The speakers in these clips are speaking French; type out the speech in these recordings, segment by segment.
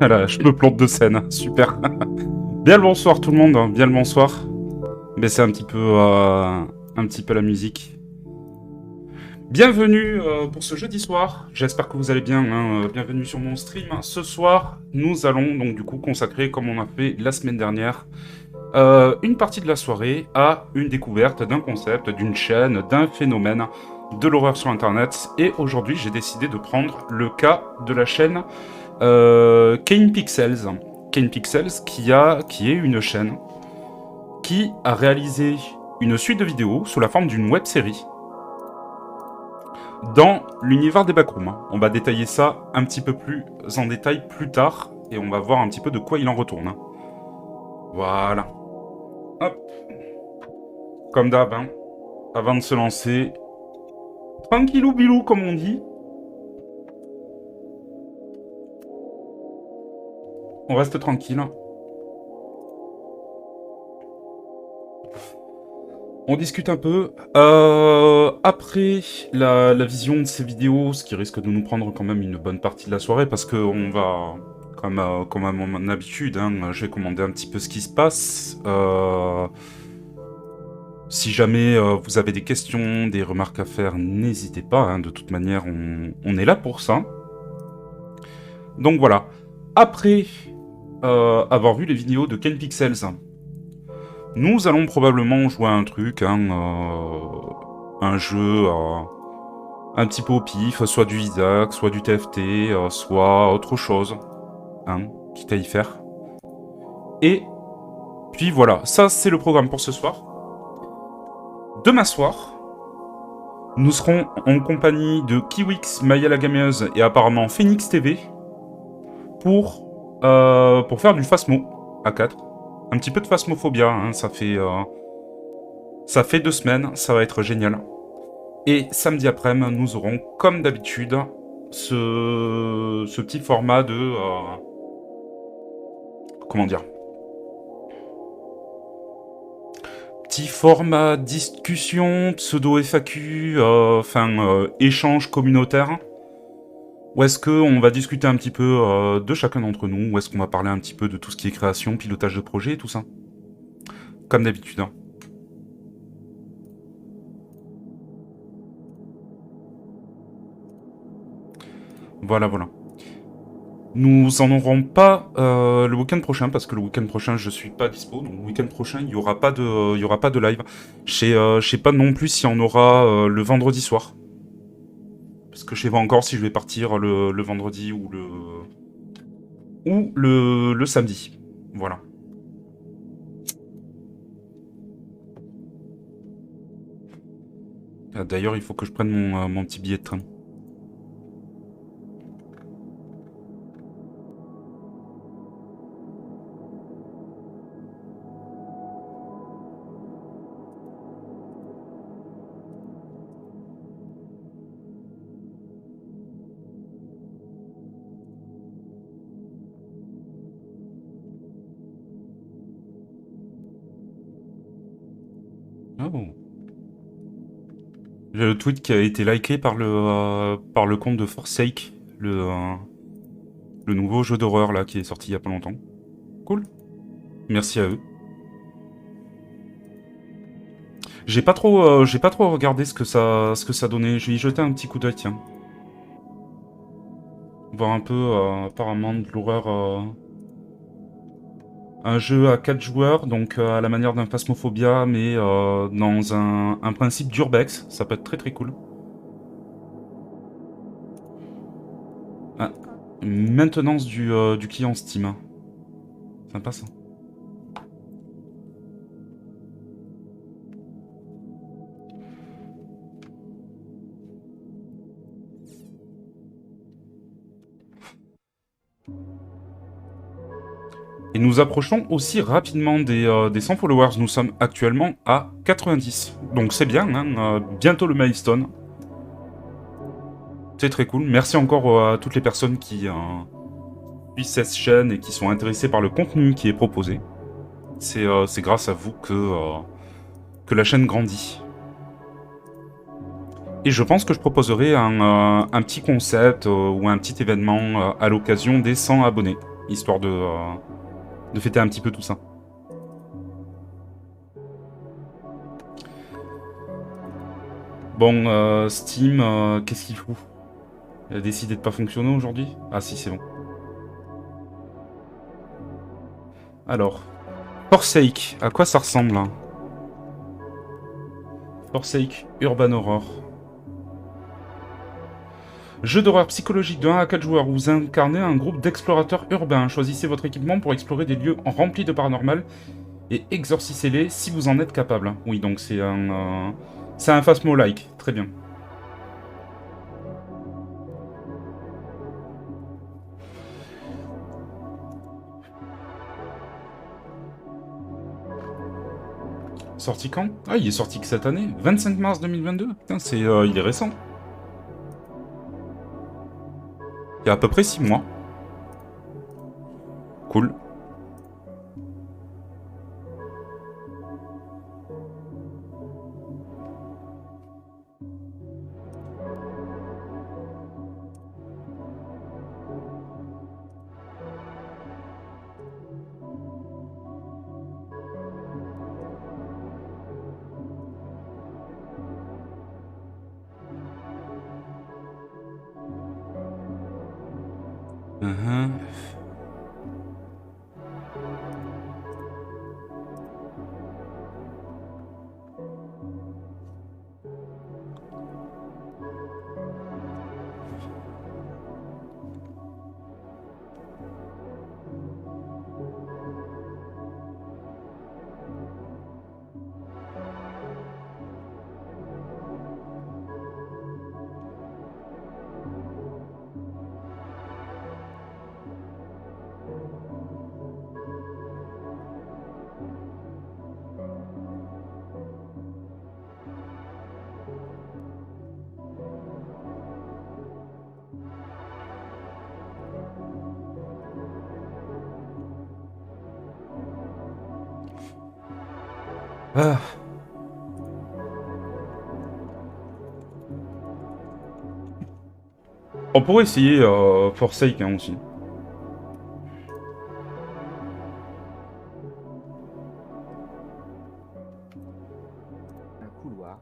Voilà, je me plante de scène, super. Bien le bonsoir tout le monde, hein, bien le bonsoir. Baissez un petit peu la musique. Bienvenue pour ce jeudi soir, j'espère que vous allez bien, hein, bienvenue sur mon stream. Ce soir, nous allons donc du coup consacrer, comme on a fait la semaine dernière, une partie de la soirée à une découverte d'un concept, d'une chaîne, d'un phénomène de l'horreur sur internet. Et aujourd'hui, j'ai décidé de prendre le cas de la chaîne Kane Pixels. Kane Pixels qui est une chaîne qui a réalisé une suite de vidéos sous la forme d'une web-série dans l'univers des backrooms. On va détailler ça un petit peu plus en détail plus tard et on va voir un petit peu de quoi il en retourne. Voilà. Hop. Comme d'hab, hein, avant de se lancer, tranquillou bilou comme on dit. On reste tranquille. On discute un peu. Après la vision de ces vidéos, ce qui risque de nous prendre quand même une bonne partie de la soirée, parce qu'on va, comme à mon habitude, hein, je vais commander un petit peu ce qui se passe. Si jamais vous avez des questions, des remarques à faire, n'hésitez pas. Hein, de toute manière, on est là pour ça. Donc voilà. Après avoir vu les vidéos de Kane Pixels, nous allons probablement jouer à un truc, hein, un jeu un petit peu au pif, soit du Isaac, soit du TFT, soit autre chose, hein, quitte à y faire. Et puis voilà, ça c'est le programme pour ce soir. Demain soir, nous serons en compagnie de Kiwix, Maya la Gameuse et apparemment Phoenix TV pour faire du Phasmo à 4. Un petit peu de phasmophobia, hein, ça fait 2 semaines, ça va être génial. Et samedi après-midi, nous aurons, comme d'habitude, ce petit format de... comment dire ? Petit format discussion, pseudo-FAQ, échange communautaire. Où est-ce qu'on va discuter un petit peu de chacun d'entre nous ? Où est-ce qu'on va parler un petit peu de tout ce qui est création, pilotage de projet et tout ça ? Comme d'habitude. Hein. Voilà, voilà. Nous en aurons pas le week-end prochain, parce que le week-end prochain, je suis pas dispo. Donc le week-end prochain, il y aura pas de live. Je sais pas non plus s'il y en aura le vendredi soir. Parce que je sais pas encore si je vais partir le vendredi ou le samedi. Voilà. D'ailleurs, il faut que je prenne mon petit billet de train. Oh. J'ai le tweet qui a été liké par le compte de Forsake, le nouveau jeu d'horreur là qui est sorti il y a pas longtemps. Cool. Merci à eux. J'ai pas trop regardé ce que ça donnait. Je vais y jeter un petit coup d'œil, tiens. Voir un peu apparemment de l'horreur. Un jeu à 4 joueurs, donc à la manière d'un Phasmophobia, mais dans un principe d'urbex. Ça peut être très très cool. Ah, maintenance du client Steam. Sympa ça. Et nous approchons aussi rapidement des 100 followers. Nous sommes actuellement à 90. Donc c'est bien, hein, bientôt le milestone. C'est très cool. Merci encore à toutes les personnes qui suivent cette chaîne et qui sont intéressées par le contenu qui est proposé. C'est grâce à vous que la chaîne grandit. Et je pense que je proposerai un petit concept ou un petit événement à l'occasion des 100 abonnés. histoire de fêter un petit peu tout ça. Bon, Steam, qu'est-ce qu'il fout? Il a décidé de pas fonctionner aujourd'hui? Ah si, c'est bon. Alors, Forsake, à quoi ça ressemble hein? Forsake, Urban Horror. Jeu d'horreur psychologique de 1 à 4 joueurs où vous incarnez un groupe d'explorateurs urbains. Choisissez votre équipement pour explorer des lieux remplis de paranormal et exorcissez-les si vous en êtes capable. Oui, donc c'est un Phasmo-like. Très bien. Sorti quand? Ah, il est sorti que cette année. 25 mars 2022. Putain, il est récent. Il y a à peu près 6 mois. Cool. Ah. On pourrait essayer Forsake hein, aussi. Un couloir.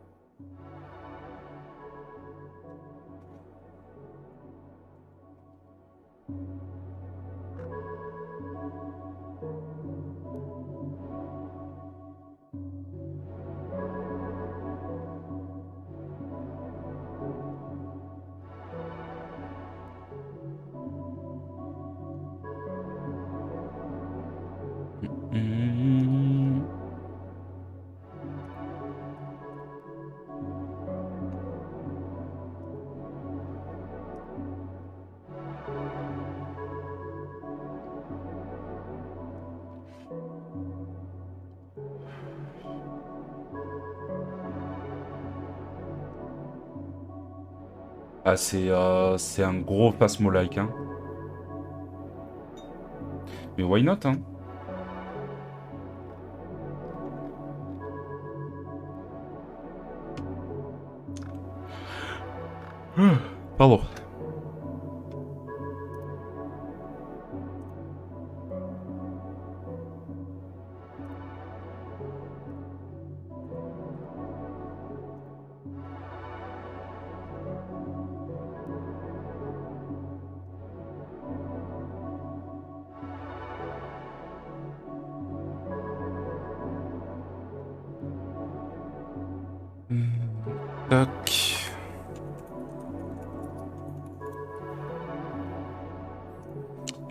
Ah, c'est un gros Phasmo-like, hein. Mais why not, hein? Pardon. Tac.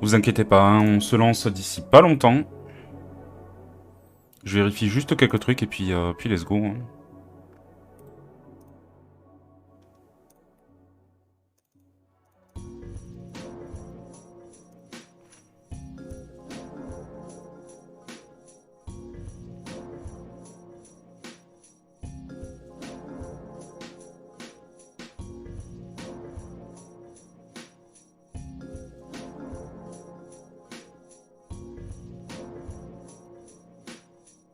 Vous inquiétez pas, hein, on se lance d'ici pas longtemps. Je vérifie juste quelques trucs et puis let's go. Hein.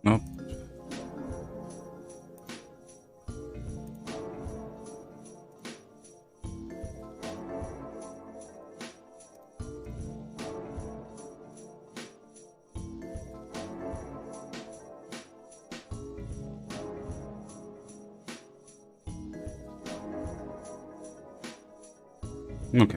Hop. Ok.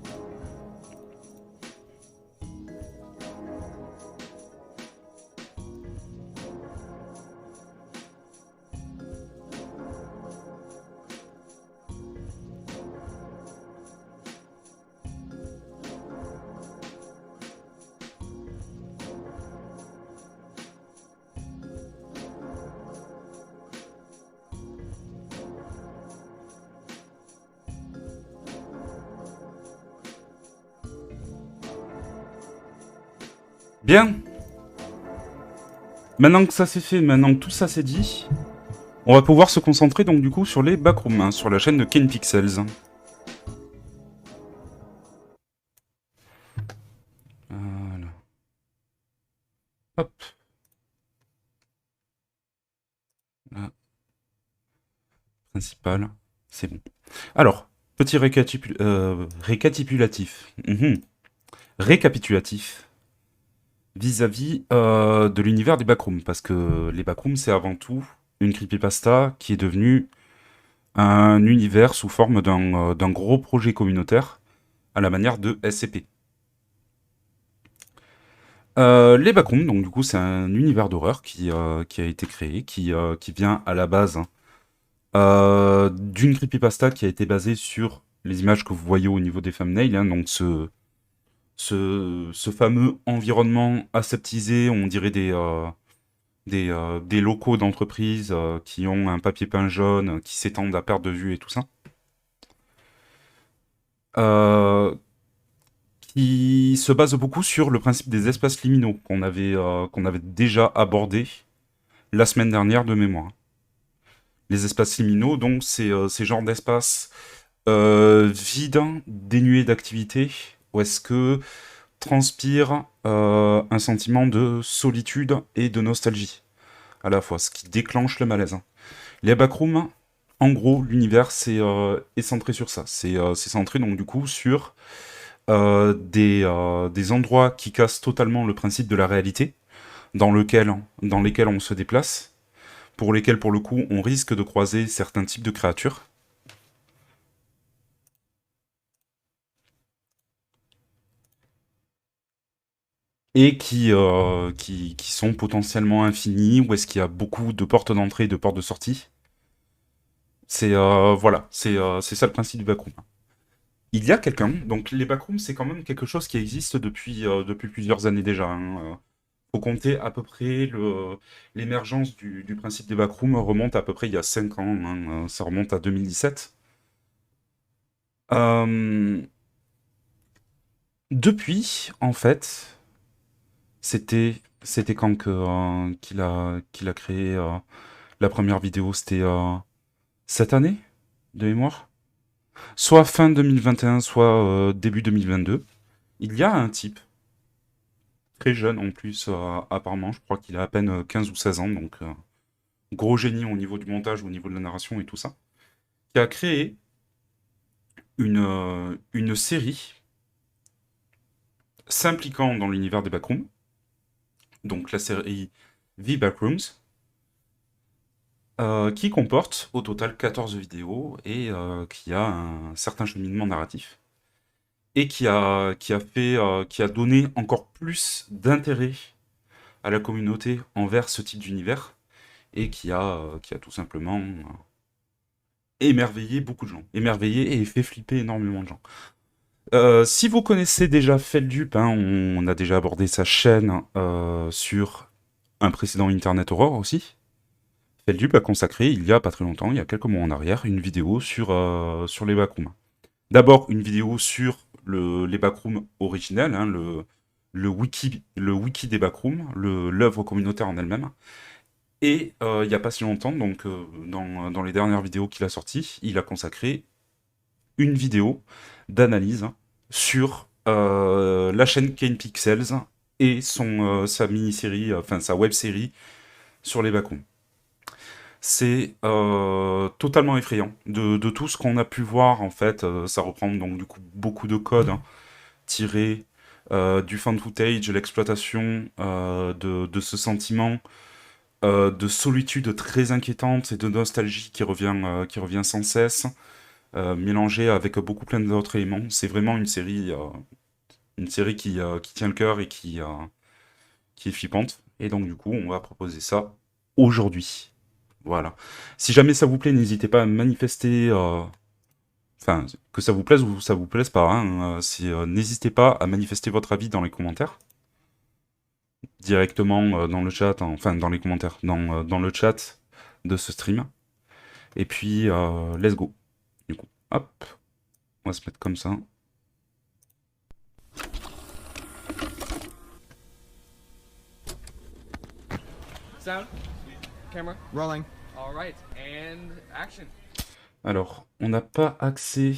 Bien. Maintenant que ça c'est fait, maintenant que tout ça c'est dit, on va pouvoir se concentrer donc du coup sur les backrooms, hein, sur la chaîne de Ken Pixels. Voilà. Hop. Là. Principal. C'est bon. Alors, petit récapitulatif. Récapitulatif vis-à-vis de l'univers des backrooms. Parce que les backrooms, c'est avant tout une creepypasta qui est devenue un univers sous forme d'un gros projet communautaire à la manière de SCP. Les backrooms, donc du coup, c'est un univers d'horreur qui a été créé, qui vient à la base d'une creepypasta qui a été basée sur les images que vous voyez au niveau des thumbnails, hein, donc ce fameux environnement aseptisé, on dirait des locaux d'entreprise qui ont un papier peint jaune, qui s'étendent à perte de vue et tout ça. Euh, qui se base beaucoup sur le principe des espaces liminaux qu'on avait déjà abordé la semaine dernière de mémoire. Les espaces liminaux, donc, c'est ces genres d'espaces vides, dénués d'activité, où est-ce que transpire un sentiment de solitude et de nostalgie à la fois, ce qui déclenche le malaise. Les backrooms, en gros, l'univers est centré sur ça. C'est centré donc du coup sur des endroits qui cassent totalement le principe de la réalité, dans lesquels on se déplace, pour lesquels pour le coup on risque de croiser certains types de créatures. Et qui sont potentiellement infinis, où est-ce qu'il y a beaucoup de portes d'entrée et de portes de sortie. Voilà, c'est ça le principe du backroom. Il y a quelqu'un, donc les backrooms, c'est quand même quelque chose qui existe depuis plusieurs années déjà, hein. Faut compter à peu près l'émergence du principe des backrooms remonte à peu près il y a 5 ans, hein, ça remonte à 2017. Euh, Depuis, en fait, c'était quand qu'il a créé la première vidéo, c'était cette année, de mémoire? Soit fin 2021, soit début 2022. Il y a un type, très jeune en plus, apparemment, je crois qu'il a à peine 15 ou 16 ans, donc gros génie au niveau du montage, au niveau de la narration et tout ça, qui a créé une série s'impliquant dans l'univers des backrooms, donc la série The Backrooms, qui comporte au total 14 vidéos et qui a un certain cheminement narratif. Et qui a donné encore plus d'intérêt à la communauté envers ce type d'univers et qui a tout simplement émerveillé beaucoup de gens. Émerveillé et fait flipper énormément de gens. Si vous connaissez déjà Feldup, hein, on a déjà abordé sa chaîne sur un précédent Internet Horror aussi. Feldup a consacré, il y a pas très longtemps, il y a quelques mois en arrière, une vidéo sur les backrooms. D'abord, une vidéo sur les backrooms originels, hein, le wiki des backrooms, l'œuvre communautaire en elle-même. Et il n'y a pas si longtemps, donc dans les dernières vidéos qu'il a sorties, il a consacré une vidéo d'analyse sur la chaîne Kane Pixels et sa mini-série, enfin sa web-série sur les backrooms. C'est totalement effrayant. De tout ce qu'on a pu voir, en fait, ça reprend donc du coup beaucoup de codes hein, tirés du fan footage, l'exploitation de ce sentiment de solitude très inquiétante et de nostalgie qui revient sans cesse. mélangé avec beaucoup plein d'autres éléments. C'est vraiment une série qui tient le cœur et qui est flippante. Et donc du coup, on va proposer ça aujourd'hui. Voilà. Si jamais ça vous plaît, n'hésitez pas à manifester, enfin, que ça vous plaise ou ça vous plaise pas, hein, n'hésitez pas à manifester votre avis dans les commentaires, directement dans le chat, hein, enfin dans les commentaires, dans le chat de ce stream. Et puis, let's go. Du coup, hop, on va se mettre comme ça. Sound, camera, Rolling. all right, and action. Alors, on n'a pas accès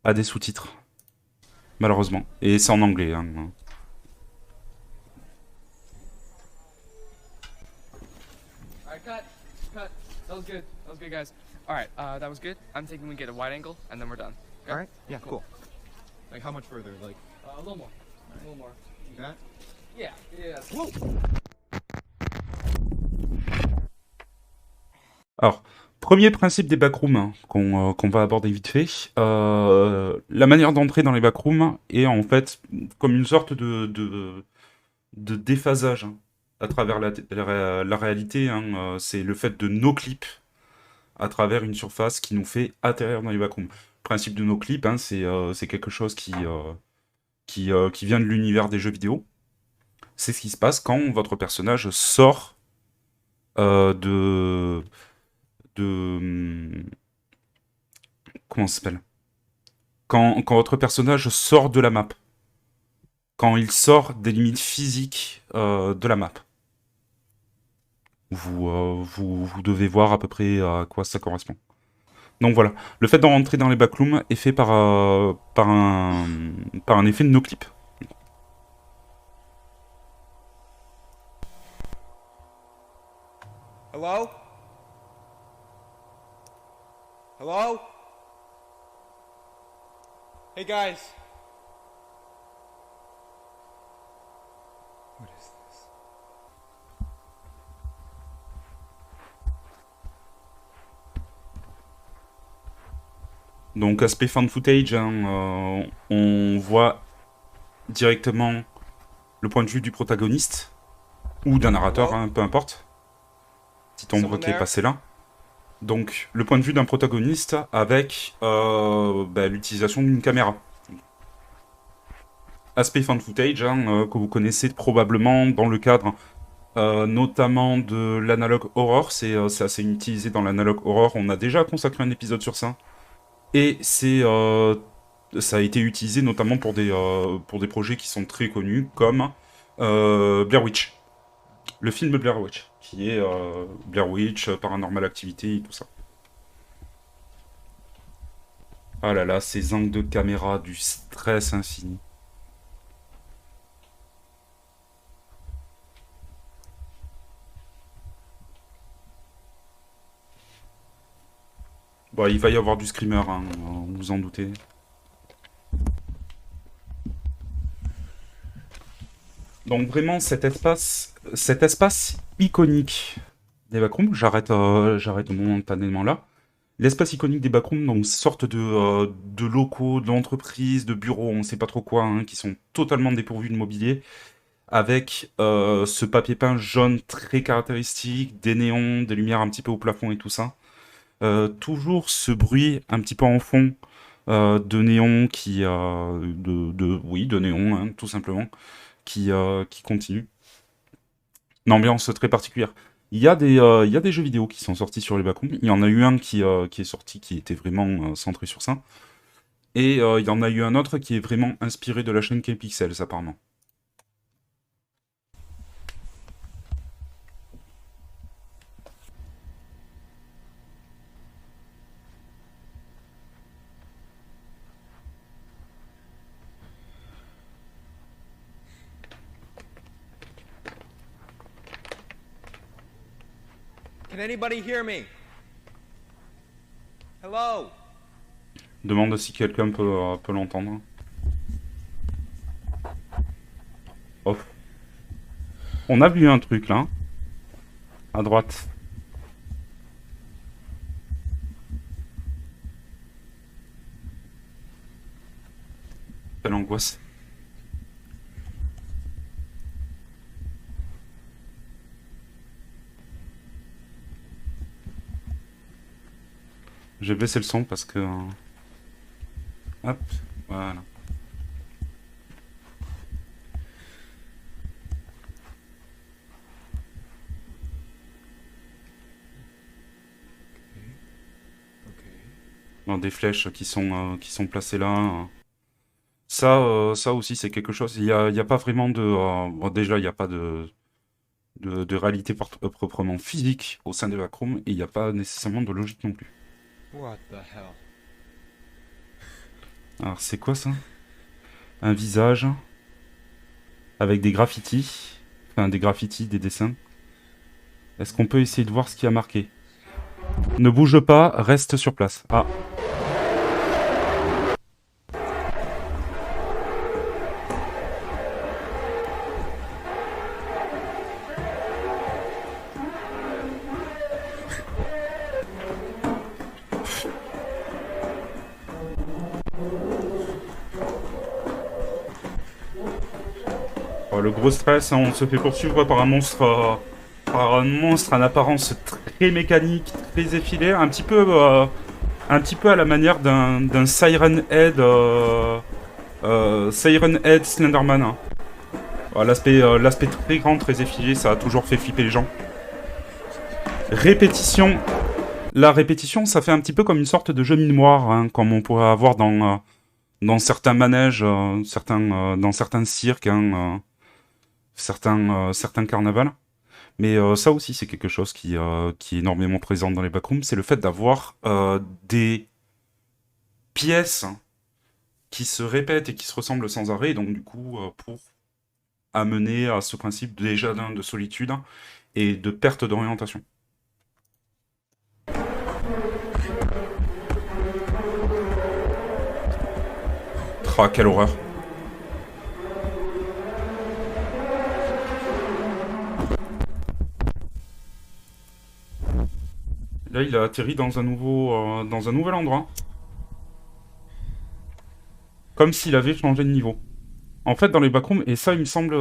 à des sous-titres, malheureusement. Et c'est en anglais. Hein. All right, cut, cut. That was good. That was good, guys. All right, that was good. I'm thinking we get a wide angle, and then we're done. Okay? All right. Yeah, cool. Like how much further? Like A little more. A little more. that? Yeah, yeah. Whoa. Alors, premier principe des backrooms hein, qu'on va aborder vite fait. La manière d'entrer dans les backrooms est en fait comme une sorte de déphasage hein, à travers la réalité. Hein, c'est le fait de no-clip à travers une surface qui nous fait atterrir dans les backrooms. Le principe de no-clip, hein, c'est quelque chose qui vient de l'univers des jeux vidéo. C'est ce qui se passe quand votre personnage sort de... Comment ça s'appelle quand votre personnage sort de la map. Quand il sort des limites physiques de la map. Vous devez voir à peu près à quoi ça correspond. Donc voilà, le fait d'entrer dans les backrooms est fait par un effet de no-clip. Hello? Hello? Hey guys. What is this? Donc aspect fan footage, hein, on voit directement le point de vue du protagoniste, ou d'un narrateur, hein, peu importe. Petite ombre qui est passée là. Donc le point de vue d'un protagoniste avec l'utilisation d'une caméra. Aspect fan footage, hein, que vous connaissez probablement dans le cadre notamment de l'analogue horror, c'est assez utilisé dans l'analogue horror, on a déjà consacré un épisode sur ça. Et ça a été utilisé notamment pour des projets qui sont très connus, comme Blair Witch. Le film Blair Witch, qui est Blair Witch, Paranormal Activity et tout ça. Ah là là, ces angles de caméra, du stress infini. Bon, il va y avoir du screamer, hein, vous en doutez. Donc vraiment, cet espace iconique des backrooms, j'arrête momentanément là. L'espace iconique des backrooms, donc sorte de locaux, d'entreprises, de bureaux, on ne sait pas trop quoi, hein, qui sont totalement dépourvus de mobilier, avec ce papier peint jaune très caractéristique, des néons, des lumières un petit peu au plafond et tout ça. Toujours ce bruit un petit peu en fond de néons de néons, hein, tout simplement, qui continue. Une ambiance très particulière. Il y a des jeux vidéo qui sont sortis sur les backrooms. Il y en a eu un qui est sorti qui était vraiment centré sur ça. Et il y en a eu un autre qui est vraiment inspiré de la chaîne K-Pixels, apparemment. Can anybody hear me? Hello? Demande si quelqu'un peut l'entendre. Oh. On a vu un truc là. À droite. Quelle angoisse. J'ai baissé le son parce que... Hop, voilà. Dans des flèches qui sont placées là. Ça aussi, c'est quelque chose. Il y a pas vraiment de... bon, déjà, il n'y a pas de réalité proprement physique au sein des backrooms, et il n'y a pas nécessairement de logique non plus. What the hell? Alors, c'est quoi ça? Un visage avec des graffitis. Enfin, des graffitis, des dessins. Est-ce qu'on peut essayer de voir ce qu'il y a marqué? Ne bouge pas, reste sur place. Ah. Le gros stress, hein, on se fait poursuivre par un monstre en apparence très mécanique, très effilé, un petit peu à la manière d'un Siren Head Slenderman. Hein. L'aspect très grand, très effilé, ça a toujours fait flipper les gens. Répétition. La répétition, ça fait un petit peu comme une sorte de jeu mémoire, hein, comme on pourrait avoir dans certains manèges, dans certains cirques, hein, certains carnavals. Mais ça aussi, c'est quelque chose qui est énormément présent dans les backrooms, c'est le fait d'avoir des pièces qui se répètent et qui se ressemblent sans arrêt, donc du coup, pour amener à ce principe déjà de solitude et de perte d'orientation. Ah, quelle horreur. Là, il a atterri dans un nouvel endroit. Comme s'il avait changé de niveau. En fait, dans les backrooms, et ça, il me semble...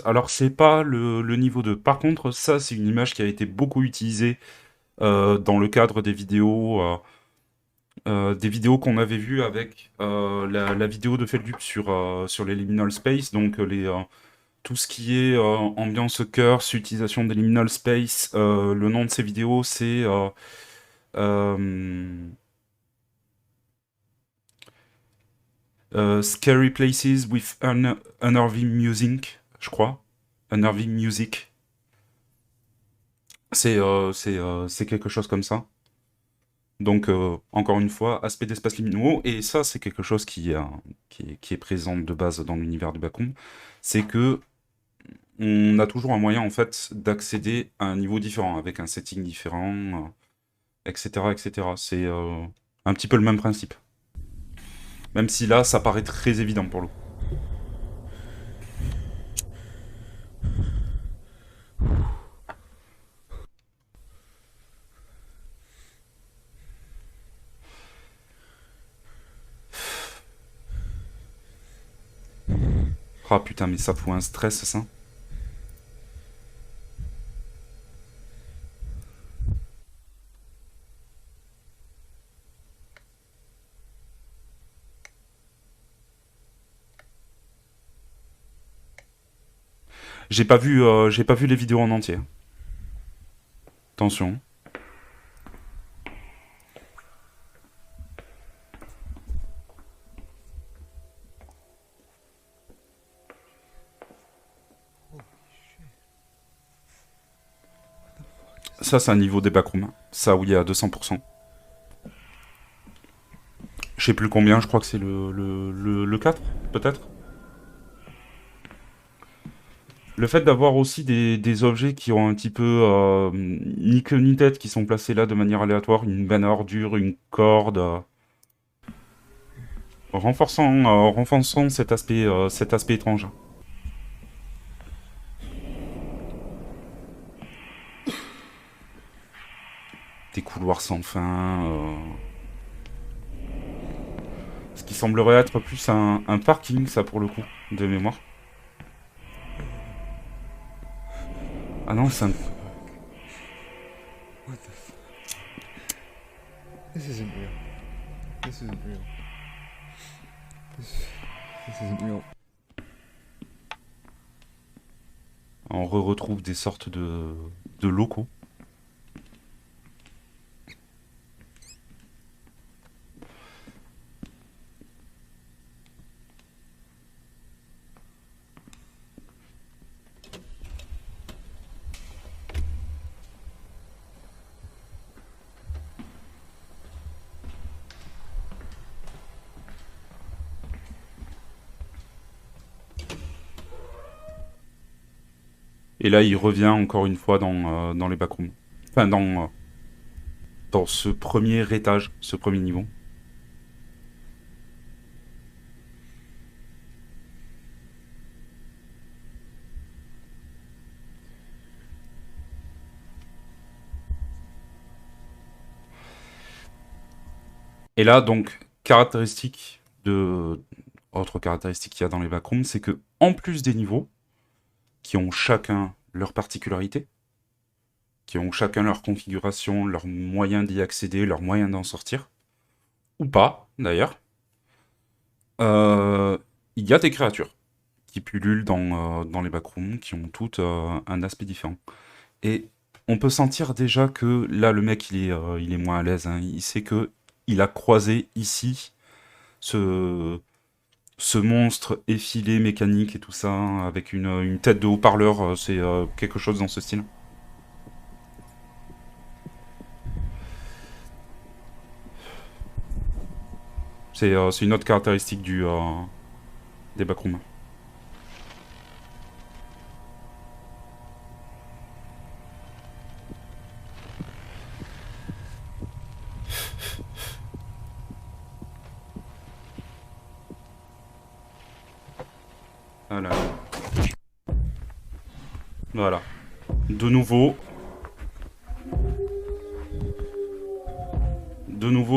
alors, c'est pas le niveau 2. Par contre, ça, c'est une image qui a été beaucoup utilisée dans le cadre des vidéos qu'on avait vues avec la vidéo de Feldup sur les Liminal Space, donc tout ce qui est ambiance curse, utilisation des Liminal Space. Le nom de ces vidéos, c'est Scary Places with Unnerving Music, je crois. Unnerving Music. C'est quelque chose comme ça. Donc, encore une fois, aspect d'espace liminaux, et ça, c'est quelque chose qui est présent de base dans l'univers du backroom, c'est que on a toujours un moyen, en fait, d'accéder à un niveau différent, avec un setting différent, etc., etc. C'est un petit peu le même principe. Même si là, ça paraît très évident pour le coup. Ah putain, mais ça fout un stress, ça. J'ai pas vu les vidéos en entier. Attention. Ça, c'est un niveau des backrooms. Ça, oui, à 200%. Je sais plus combien, je crois que c'est le 4, peut-être. Le fait d'avoir aussi des objets qui ont un petit peu ni queue ni tête, qui sont placés là de manière aléatoire, une benne à ordures, une corde, renforçant cet aspect étrange. Des couloirs sans fin. Ce qui semblerait être plus un parking, ça, pour le coup, de mémoire. Ah non, c'est un... What the f... This isn't real. This isn't real. This isn't real. On retrouve des sortes de locaux. Et là, il revient encore une fois dans les backrooms. Enfin, dans ce premier étage, ce premier niveau. Et là, donc, autre caractéristique qu'il y a dans les backrooms, c'est que en plus des niveaux, qui ont chacun leur particularité, qui ont chacun leur configuration, leurs moyens d'y accéder, leurs moyens d'en sortir, ou pas, d'ailleurs, il y a des créatures qui pullulent dans les backrooms, qui ont toutes un aspect différent. Et on peut sentir déjà que là, le mec, il est moins à l'aise, hein. Il sait que il a croisé ici ce monstre effilé mécanique et tout ça, hein, avec une tête de haut-parleur, c'est quelque chose dans ce style. C'est une autre caractéristique des backrooms. Voilà. Voilà. De nouveau,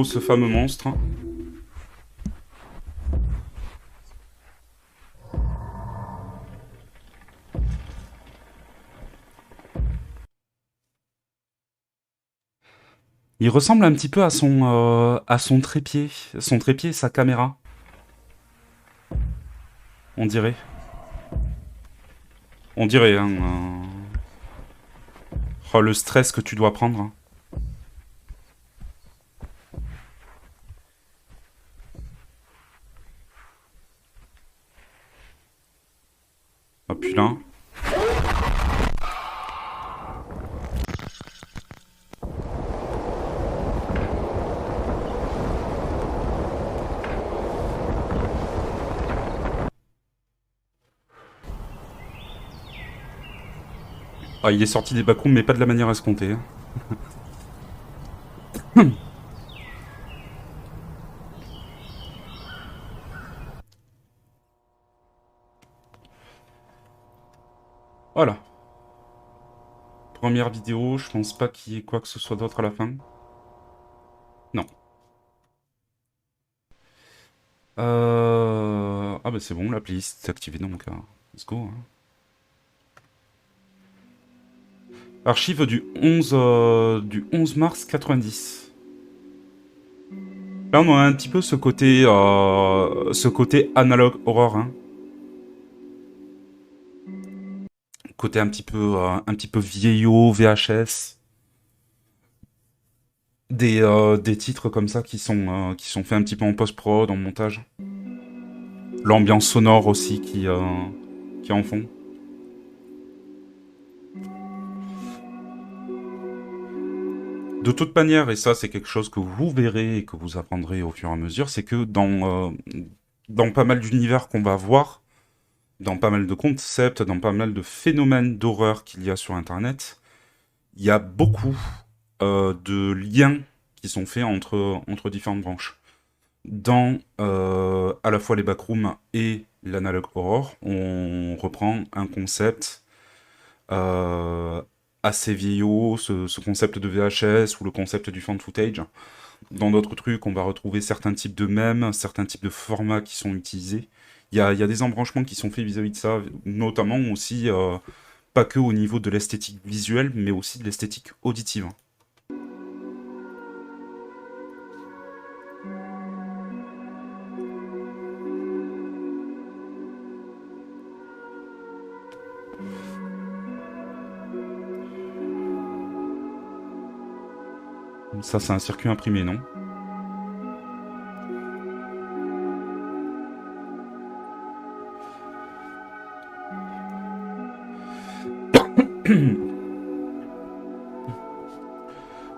ce fameux monstre. Il ressemble un petit peu à son trépied. Son trépied et sa caméra. On dirait. On dirait, hein. Oh, le stress que tu dois prendre. Hein. Oh putain. Ah, il est sorti des backrooms, mais pas de la manière escomptée. Hein. Voilà. Première vidéo, je pense pas qu'il y ait quoi que ce soit d'autre à la fin. Non. Ah bah c'est bon, la playlist est activée donc. Let's go. Hein. Archive du 11 mars 90. Là, on a un petit peu ce côté analogue horror, hein. Côté un petit peu vieillot, VHS. Des titres comme ça qui sont faits un petit peu en post-prod, en montage. L'ambiance sonore aussi qui en fond. De toute manière, et ça c'est quelque chose que vous verrez et que vous apprendrez au fur et à mesure, c'est que dans pas mal d'univers qu'on va voir, dans pas mal de concepts, dans pas mal de phénomènes d'horreur qu'il y a sur Internet, il y a beaucoup de liens qui sont faits entre différentes branches. Dans à la fois les backrooms et l'analogue horror, on reprend un concept assez vieillot, ce concept de VHS ou le concept du found footage, Dans d'autres trucs, on va retrouver certains types de mèmes, certains types de formats qui sont utilisés. Il y a des embranchements qui sont faits vis-à-vis de ça, notamment aussi, pas que au niveau de l'esthétique visuelle, mais aussi de l'esthétique auditive. Ça, c'est un circuit imprimé, non?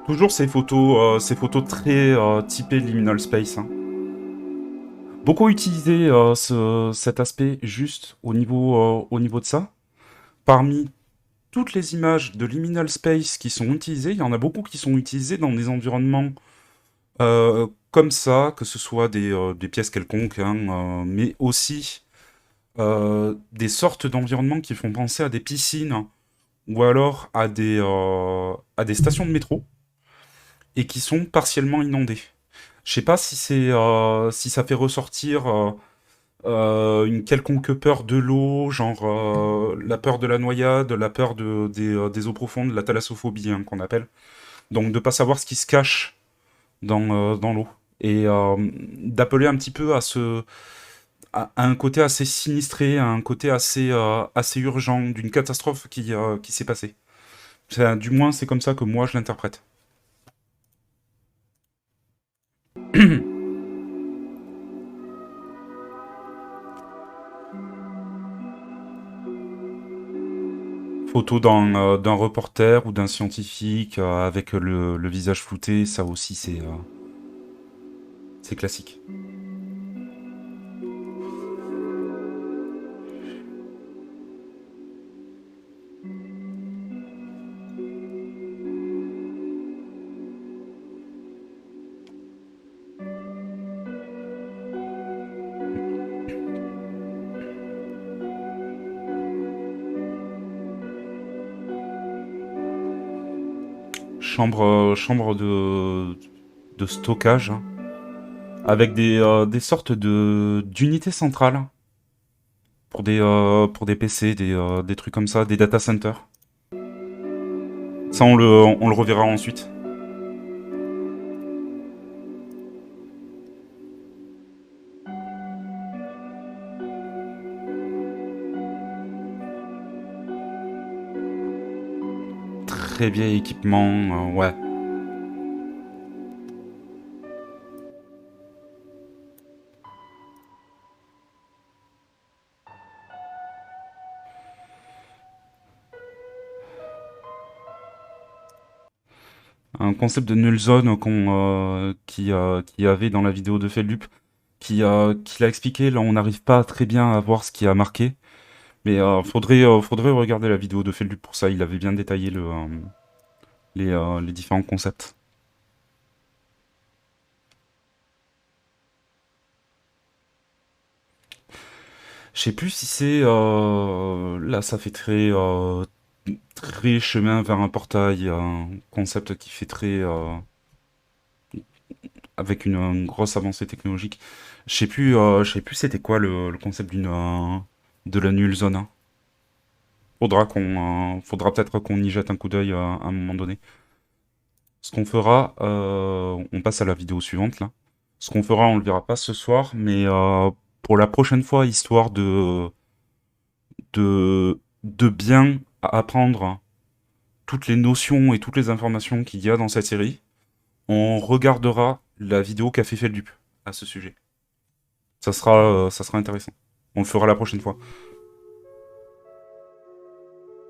Toujours ces photos très typées liminal space, hein. Beaucoup utilisé cet aspect juste au niveau de ça. Parmi toutes les images de liminal space qui sont utilisées, il y en a beaucoup qui sont utilisées dans des environnements comme ça, que ce soit des pièces quelconques, hein, mais aussi des sortes d'environnements qui font penser à des piscines ou alors à des stations de métro et qui sont partiellement inondées. Je sais pas si ça fait ressortir une quelconque peur de l'eau, genre la peur de la noyade, la peur des eaux profondes, la thalassophobie, hein, qu'on appelle. Donc de pas savoir ce qui se cache dans l'eau. Et d'appeler un petit peu à un côté assez sinistré, à un côté assez urgent d'une catastrophe qui s'est passée. Du moins, c'est comme ça que moi je l'interprète. Photo d'un reporter ou d'un scientifique avec le visage flouté, ça aussi c'est classique. Chambre de stockage, hein, avec des sortes d'unités centrales pour des PC, des trucs comme ça, des data centers. Ça, on le reverra ensuite. Très vieil équipement, ouais. Un concept de null zone qui avait dans la vidéo de Feldup, qui l'a expliqué. Là, on n'arrive pas très bien à voir ce qui a marqué. Mais faudrait regarder la vidéo de Feldup pour ça. Il avait bien détaillé les différents concepts. Je sais plus si c'est... là, ça fait très chemin vers un portail, un concept qui fait très... avec une grosse avancée technologique. Je sais plus c'était quoi le concept de la nulle zone, hein. Faudra peut-être qu'on y jette un coup d'œil à un moment donné. Ce qu'on fera, on passe à la vidéo suivante là. Ce qu'on fera, on le verra pas ce soir, mais pour la prochaine fois, histoire de bien apprendre toutes les notions et toutes les informations qu'il y a dans cette série, on regardera la vidéo qu'a fait Feldup à ce sujet. Ça sera intéressant. On le fera la prochaine fois.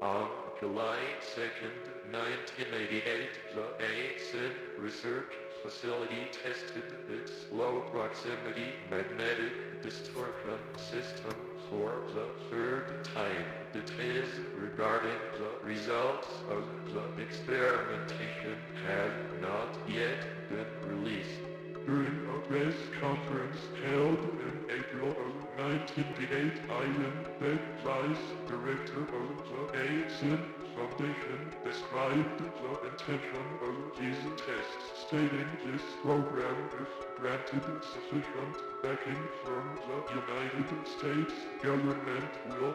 On July 2nd, 1988, the ASIN Research Facility tested its low proximity magnetic distortion system for the third time. Details regarding the results of the experimentation have not yet been released. During a press conference held in April of 1988 Ivan Beck Rice, director of the ASIN Foundation, described the intention of these tests, stating this program is granted sufficient backing from the United States government will.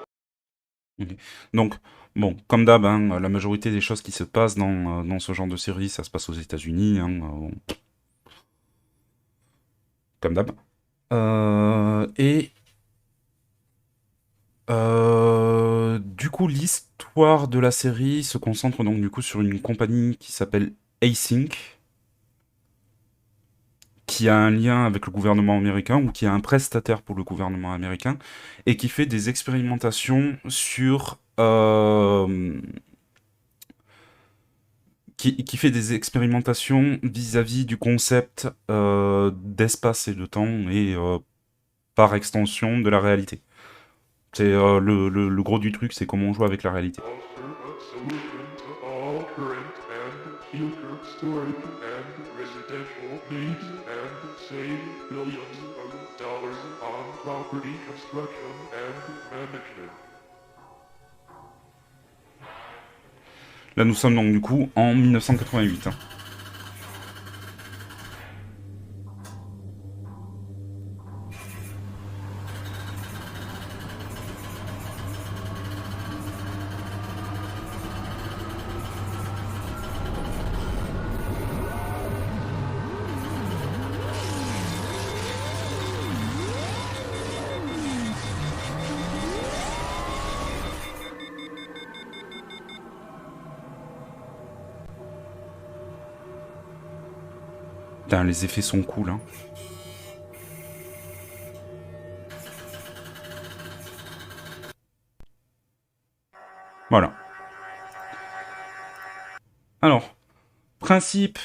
Ok. Donc, bon, comme d'hab, hein, la majorité des choses qui se passent dans ce genre de série, ça se passe aux États-Unis, hein, bon. Comme d'hab. Du coup, l'histoire de la série se concentre donc du coup sur une compagnie qui s'appelle Async, qui a un lien avec le gouvernement américain ou qui est un prestataire pour le gouvernement américain et qui fait des expérimentations sur qui fait des expérimentations vis-à-vis du concept d'espace et de temps et par extension de la réalité. C'est le gros du truc, c'est comment on joue avec la réalité. Offer a solution to all current and future storage and residential needs and save billions of dollars on property construction and management. Là, nous sommes donc du coup en 1988. Hein. Putain, les effets sont cool, hein. Voilà. Alors, principe,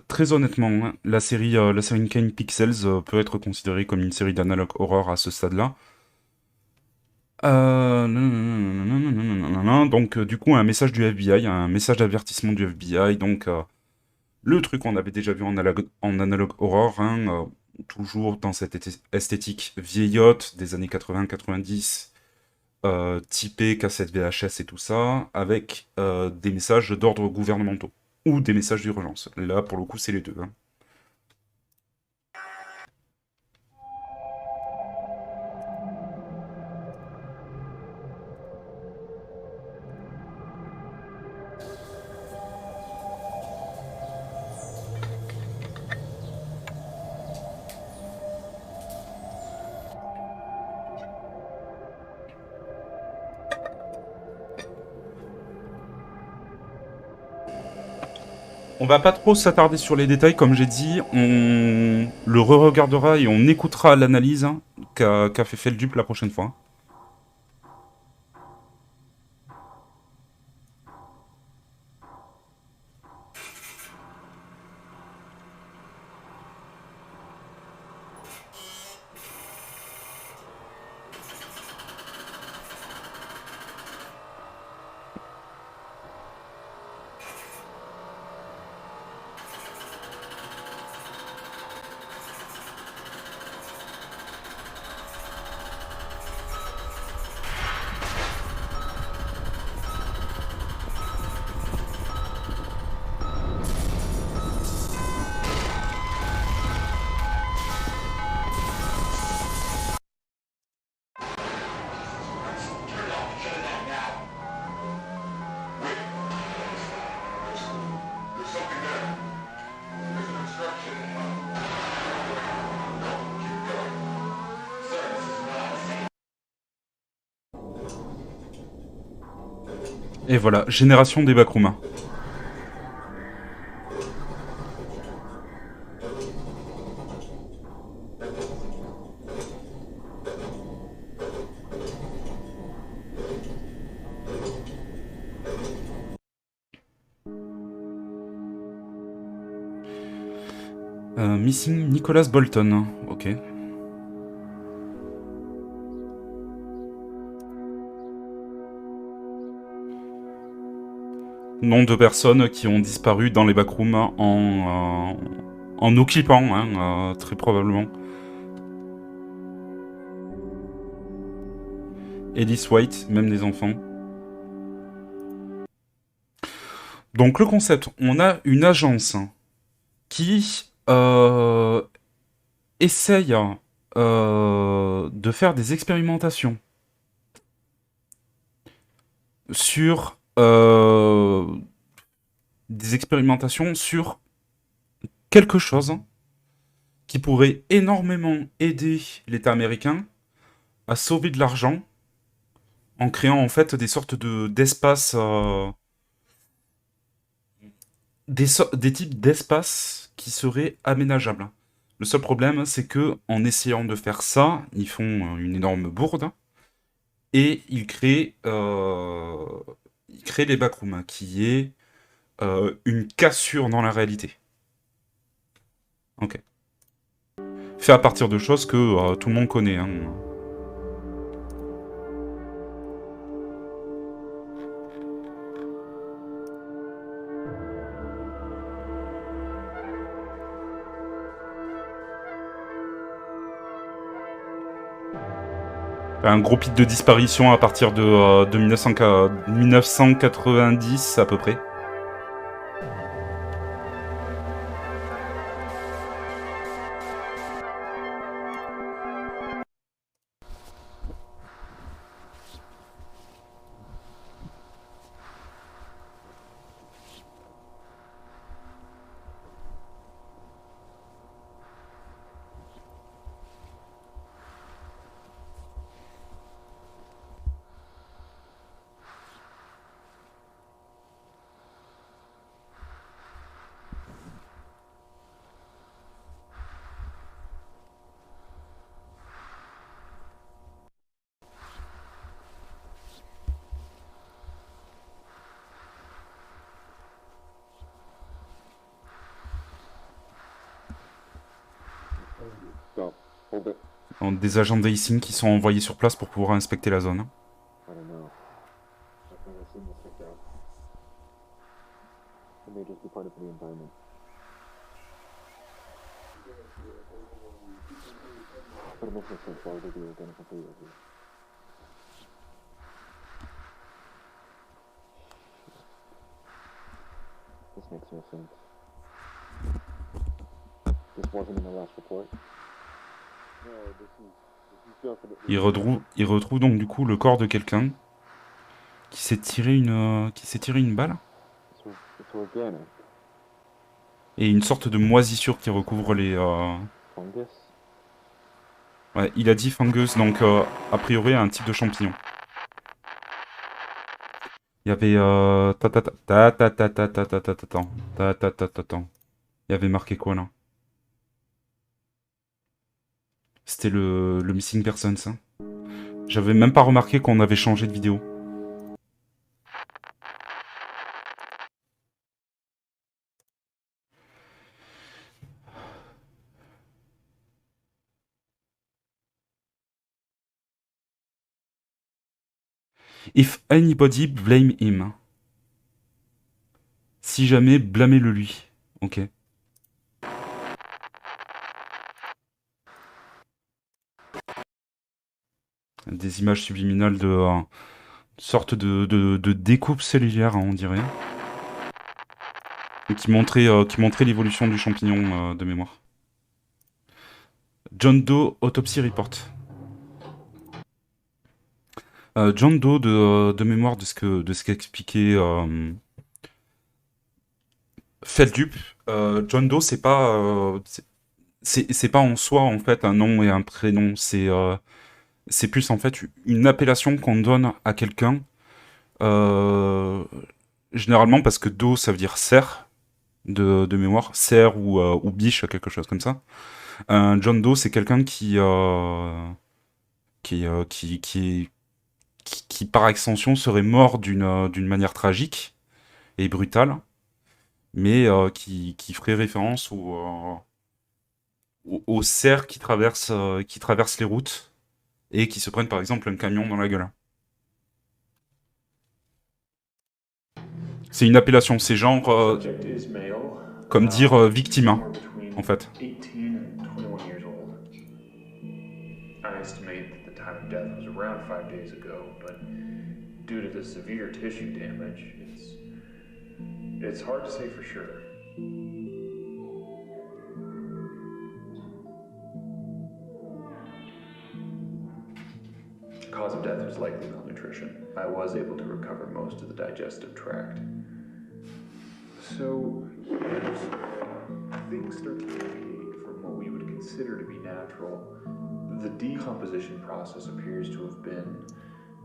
très honnêtement, hein, la série Uncanny Pixels peut être considérée comme une série d'analogue horreur à ce stade-là. Donc, du coup, un message du FBI, un message d'avertissement du FBI. Donc, le truc qu'on avait déjà vu en analogue horror, hein, toujours dans cette esthétique vieillotte des années 80-90, typé cassette VHS et tout ça, avec des messages d'ordre gouvernementaux ou des messages d'urgence. Là, pour le coup, c'est les deux. Hein. On va pas trop s'attarder sur les détails, comme j'ai dit, on le re-regardera et on écoutera l'analyse hein, qu'a fait Feldup la prochaine fois. Et voilà, génération des Bakruma. Missing Nicholas Bolton, ok. Nom de personnes qui ont disparu dans les backrooms en occupant, hein, très probablement. Alice White, même des enfants. Donc le concept, on a une agence qui essaye de faire des expérimentations sur quelque chose qui pourrait énormément aider l'État américain à sauver de l'argent en créant en fait des sortes d'espaces, des types d'espaces qui seraient aménageables. Le seul problème, c'est que en essayant de faire ça, ils font une énorme bourde et ils créent les backrooms, qui est une cassure dans la réalité. Ok. Fait à partir de choses que tout le monde connaît. Hein. Un gros pic de disparition à partir de 1990 à peu près. Stop. Hold it. Des agents de Hastings qui sont envoyés sur place pour pouvoir inspecter la zone. I don't know. I've never seen this before. It may just be part of the environment. But it makes no sense. Why would they do identical for you? This makes no sense. This wasn't in the last report. No, this is definitely. Il retrouve donc du coup le corps de quelqu'un qui s'est tiré une balle It's organic. et une sorte de moisissure qui recouvre les. Fungus. Ouais, il a dit fungus, donc a priori un type de champignon. Il y avait il y avait marqué quoi là? C'était le missing person, ça. J'avais même pas remarqué qu'on avait changé de vidéo. If anybody blame him. Si jamais, blâmez-le lui. Ok. Des images subliminales de sorte de découpe cellulaire, hein, on dirait. Et qui montrait l'évolution du champignon de mémoire. John Doe Autopsy Report. John Doe de mémoire de ce qu'expliquait Feldup. John Doe, c'est pas en soi en fait un nom et un prénom. C'est plus en fait une appellation qu'on donne à quelqu'un. Généralement parce que Doe ça veut dire cerf de mémoire, cerf ou biche, quelque chose comme ça. John Doe, c'est quelqu'un qui par extension serait mort d'une manière tragique et brutale, mais qui ferait référence aux cerfs qui traversent les routes et qui se prennent par exemple un camion dans la gueule. C'est une appellation, c'est genre comme dire victime, en fait. I estimate that the time of death was around 5 days ago, but due to the severe tissue damage, it's hard to say for sure. The cause of death was likely malnutrition. I was able to recover most of the digestive tract. So, as things start to deviate from what we would consider to be natural, the decomposition process appears to have been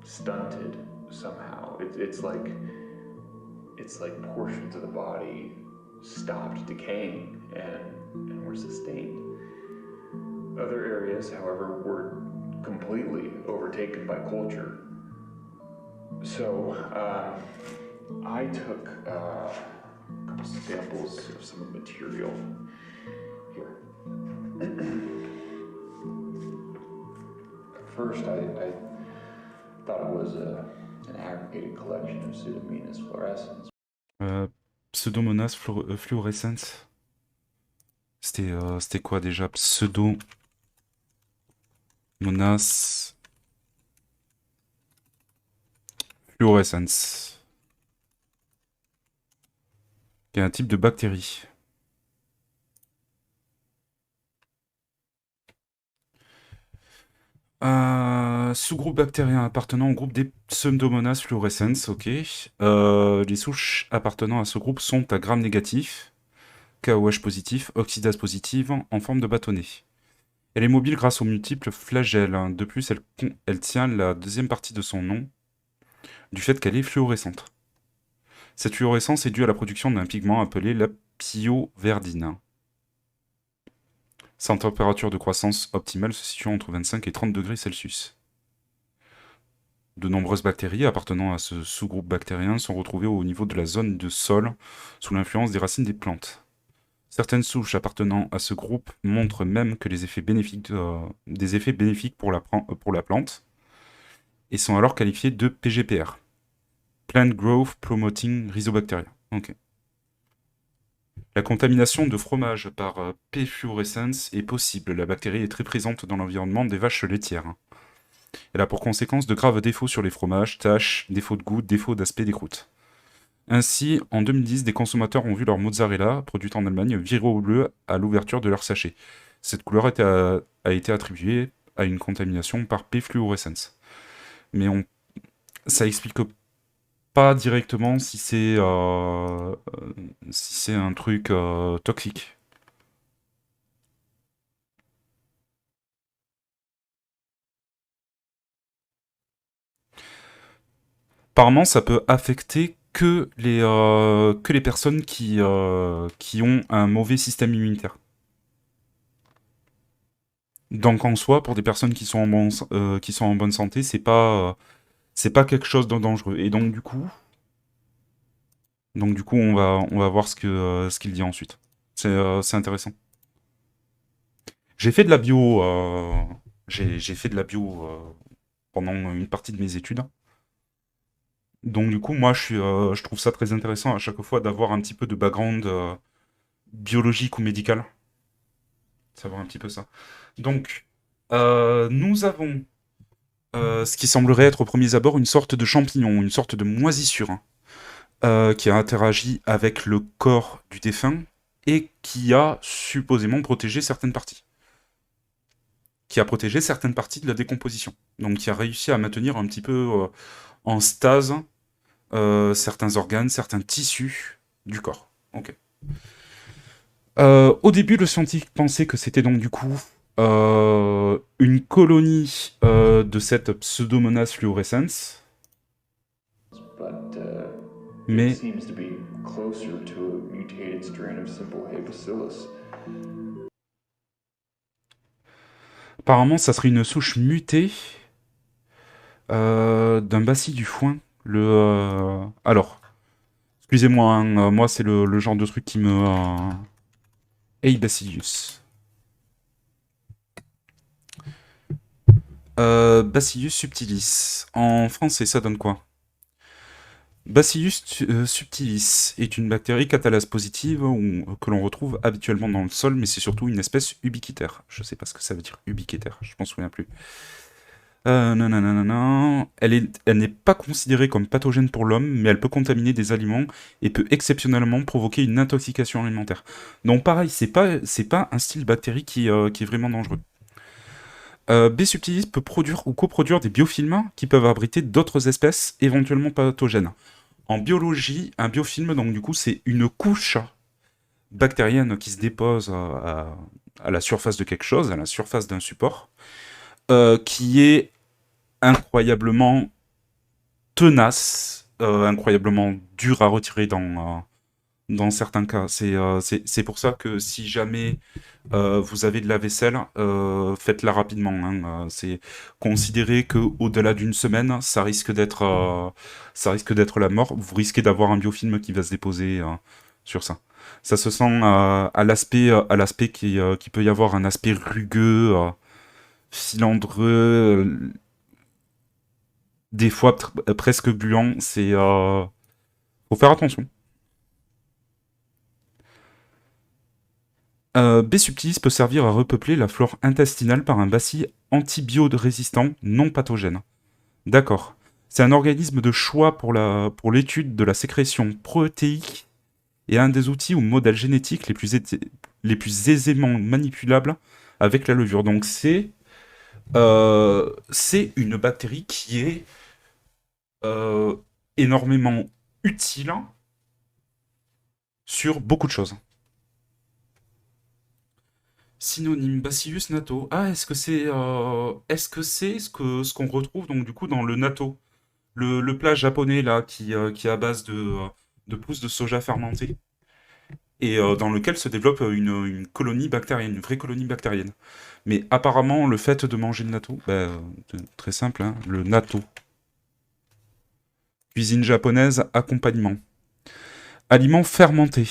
stunted somehow. It's like portions of the body stopped decaying and were sustained. Other areas, however, were completely overtaken by culture. So, I took a couple samples of some of the material here. At first, I thought it was an aggregated collection of Pseudomonas fluorescens. Pseudomonas fluorescens. C'était quoi déjà? Pseudomonas fluorescens. Qui est un type de bactérie. Sous-groupe bactérien appartenant au groupe des Pseudomonas fluorescens, ok. Les souches appartenant à ce groupe sont à gram négatif, KOH positif, oxydase positive, en forme de bâtonnet. Elle est mobile grâce aux multiples flagelles. De plus, elle tient la deuxième partie de son nom, du fait qu'elle est fluorescente. Cette fluorescence est due à la production d'un pigment appelé la pyoverdine. Sa température de croissance optimale se situe entre 25 et 30 degrés Celsius. De nombreuses bactéries appartenant à ce sous-groupe bactérien sont retrouvées au niveau de la zone de sol, sous l'influence des racines des plantes. Certaines souches appartenant à ce groupe montrent même que des effets bénéfiques pour la plante, et sont alors qualifiées de PGPR. Plant Growth Promoting Rhizobacteria. Ok. La contamination de fromage par P. fluorescens est possible. La bactérie est très présente dans l'environnement des vaches laitières. Elle a pour conséquence de graves défauts sur les fromages, taches, défauts de goût, défauts d'aspect des croûtes. Ainsi, en 2010, des consommateurs ont vu leur mozzarella, produite en Allemagne, virer au bleu à l'ouverture de leur sachet. Cette couleur a été attribuée à une contamination par P. fluorescens. Mais ça explique pas directement si c'est un truc toxique. Apparemment, ça peut affecter que les personnes qui ont un mauvais système immunitaire. Donc en soi, pour des personnes qui sont en bonne santé, c'est pas quelque chose de dangereux. Et donc du coup, on va voir ce qu'il dit ensuite. C'est intéressant. J'ai fait de la bio, j'ai fait de la bio pendant une partie de mes études. Donc du coup, moi, je trouve ça très intéressant à chaque fois d'avoir un petit peu de background biologique ou médical. Savoir un petit peu ça. Donc, nous avons ce qui semblerait être au premier abord une sorte de champignon, une sorte de moisissure, qui a interagi avec le corps du défunt et qui a supposément protégé certaines parties. Qui a protégé certaines parties de la décomposition. Donc qui a réussi à maintenir un petit peu en stase certains organes, certains tissus du corps. Ok. Au début, le scientifique pensait que c'était donc du coup une colonie de cette Pseudomonas fluorescens. Mais apparemment, ça serait une souche mutée d'un bacille du foin. Alors, excusez-moi, hein, moi c'est le genre de truc qui me... Bacillus. Bacillus subtilis. En français, ça donne quoi? Bacillus subtilis est une bactérie catalase positive que l'on retrouve habituellement dans le sol, mais c'est surtout une espèce ubiquitaire. Je sais pas ce que ça veut dire, ubiquitaire, je m'en souviens plus. Nananana. Elle n'est pas considérée comme pathogène pour l'homme, mais elle peut contaminer des aliments et peut exceptionnellement provoquer une intoxication alimentaire. Donc pareil, c'est pas un style bactérie qui est vraiment dangereux. B. subtilis peut produire ou coproduire des biofilms qui peuvent abriter d'autres espèces éventuellement pathogènes. En biologie, un biofilm, donc du coup, c'est une couche bactérienne qui se dépose à la surface de quelque chose, à la surface d'un support, qui est incroyablement tenace, incroyablement dur à retirer dans certains cas. C'est pour ça que si jamais vous avez de la vaisselle, faites-la rapidement. Hein. C'est considéré qu'au-delà d'une semaine, ça risque d'être la mort. Vous risquez d'avoir un biofilm qui va se déposer sur ça. Ça se sent à l'aspect qui peut y avoir un aspect rugueux, filandreux, des fois presque gluant. Faut faire attention. B. subtilis peut servir à repeupler la flore intestinale par un bacille antibio-résistant non pathogène. D'accord. C'est un organisme de choix pour l'étude de la sécrétion protéique et un des outils ou modèles génétiques les plus aisément manipulables avec la levure. Donc c'est une bactérie qui est énormément utile sur beaucoup de choses. Synonyme Bacillus natto. Ah, est-ce que c'est ce qu'on retrouve donc du coup dans le natto, le plat japonais là qui est à base de pousses de soja fermentées et dans lequel se développe une colonie bactérienne, une vraie colonie bactérienne. Mais apparemment le fait de manger le natto, très simple, hein, le natto. Cuisine japonaise, accompagnement. Aliments fermentés.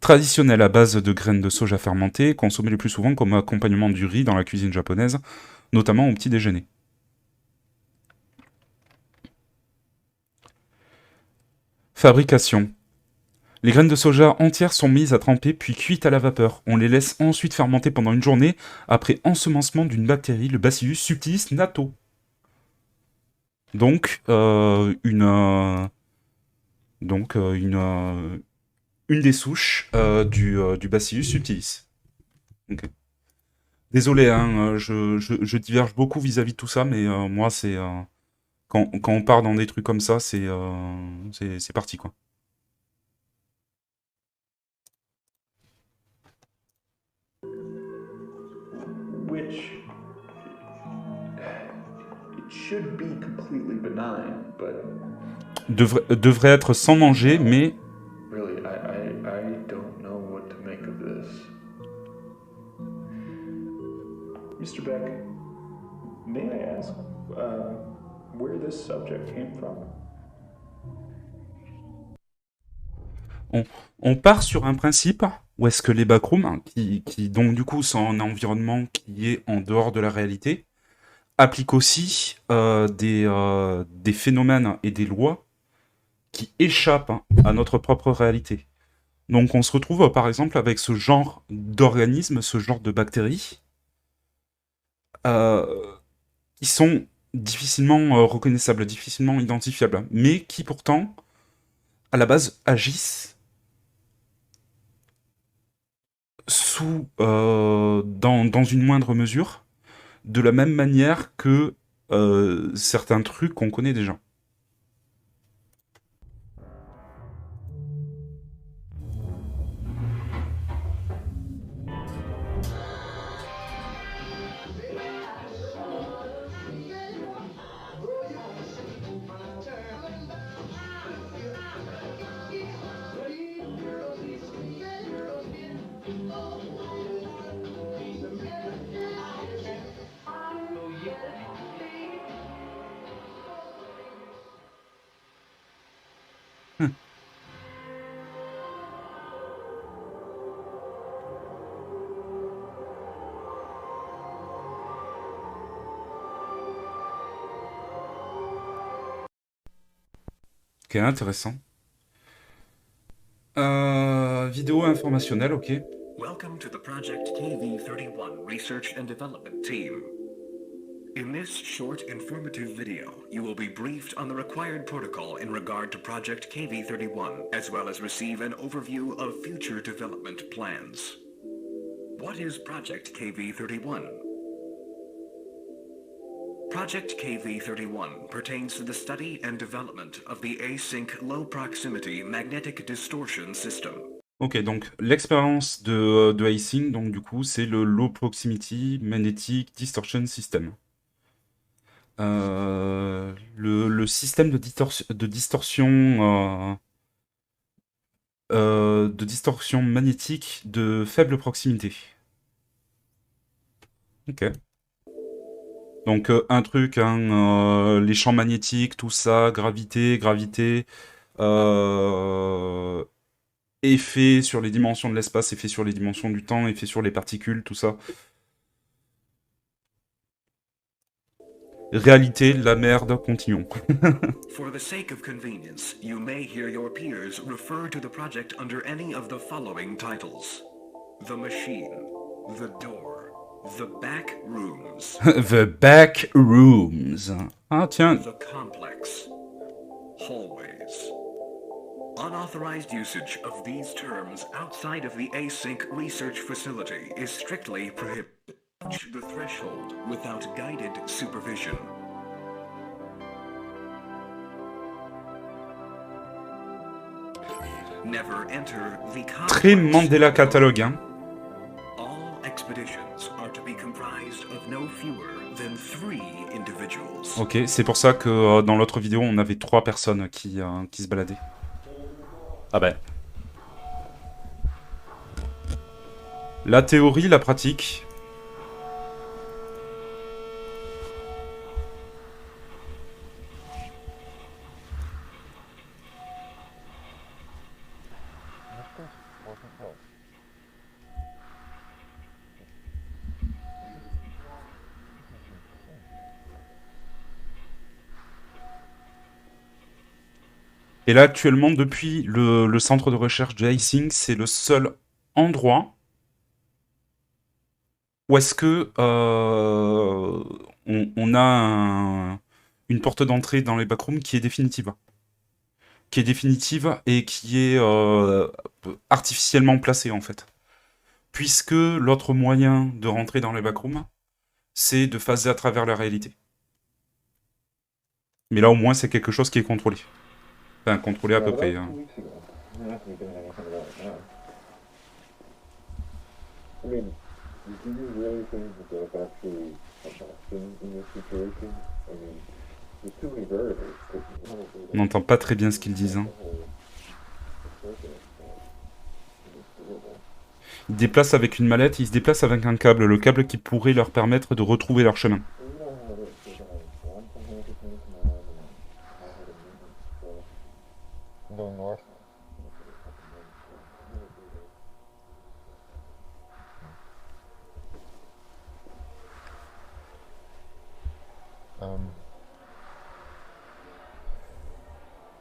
Traditionnel à base de graines de soja fermentées, consommé le plus souvent comme accompagnement du riz dans la cuisine japonaise, notamment au petit déjeuner. Fabrication. Les graines de soja entières sont mises à tremper puis cuites à la vapeur. On les laisse ensuite fermenter pendant une journée après ensemencement d'une bactérie, le Bacillus subtilis natto. Donc, une des souches du Bacillus subtilis. Okay. Désolé, hein, je diverge beaucoup vis-à-vis de tout ça, mais moi, c'est quand on part dans des trucs comme ça, c'est parti, quoi. Which it should be completely benign, but devrait être sans danger, mais really, I don't know what to make of this. Mr. Beck, may I ask where this subject came from? On part sur un principe où est-ce que les backrooms, qui donc du coup sont un environnement qui est en dehors de la réalité, appliquent aussi des phénomènes et des lois qui échappent à notre propre réalité. Donc on se retrouve par exemple avec ce genre d'organismes, ce genre de bactéries, qui sont difficilement reconnaissables, difficilement identifiables, mais qui pourtant, à la base, agissent dans une moindre mesure, de la même manière que certains trucs qu'on connaît déjà. Ok, intéressant. Vidéo informationnelle, ok. Welcome to the Project KV-31 Research and Development Team. In this short, informative video, you will be briefed on the required protocol in regard to Project KV-31, as well as receive an overview of future development plans. What is Project KV-31? Project KV-31 pertains to the study and development of the async low-proximity magnetic distortion system. Ok, donc l'expérience de Icing, donc du coup, c'est le Low Proximity Magnetic Distortion System. Le système de distorsion magnétique de faible proximité. Ok. Donc un truc, hein, les champs magnétiques, tout ça, gravité, effet sur les dimensions de l'espace, effet sur les dimensions du temps, effet sur les particules, tout ça. Réalité, la merde, continuons. For the sake of convenience, you may hear your peers refer to the project under any of the following titles: The Machine, The Door, The Back Rooms, The Back Rooms. Ah tiens. The Complex, Hallways. Unauthorized usage of these terms outside of the async research facility is strictly prohibited. The threshold without guided supervision. Never enter the Très complex. Mandela catalogue, hein. All expeditions are to be comprised of no fewer than 3 individuals. Ok, c'est pour ça que dans l'autre vidéo, on avait 3 personnes qui se baladaient. Ah ben. La théorie, la pratique. Et là, actuellement, depuis le centre de recherche de Icing, c'est le seul endroit où est-ce que on a une porte d'entrée dans les backrooms qui est définitive. Qui est définitive et qui est artificiellement placée, en fait. Puisque l'autre moyen de rentrer dans les backrooms, c'est de phaser à travers la réalité. Mais là, au moins, c'est quelque chose qui est contrôlé. Enfin, contrôlé à peu près. Hein. On n'entend pas très bien ce qu'ils disent. Hein. Ils déplacent avec une mallette, ils se déplacent avec un câble. Le câble qui pourrait leur permettre de retrouver leur chemin.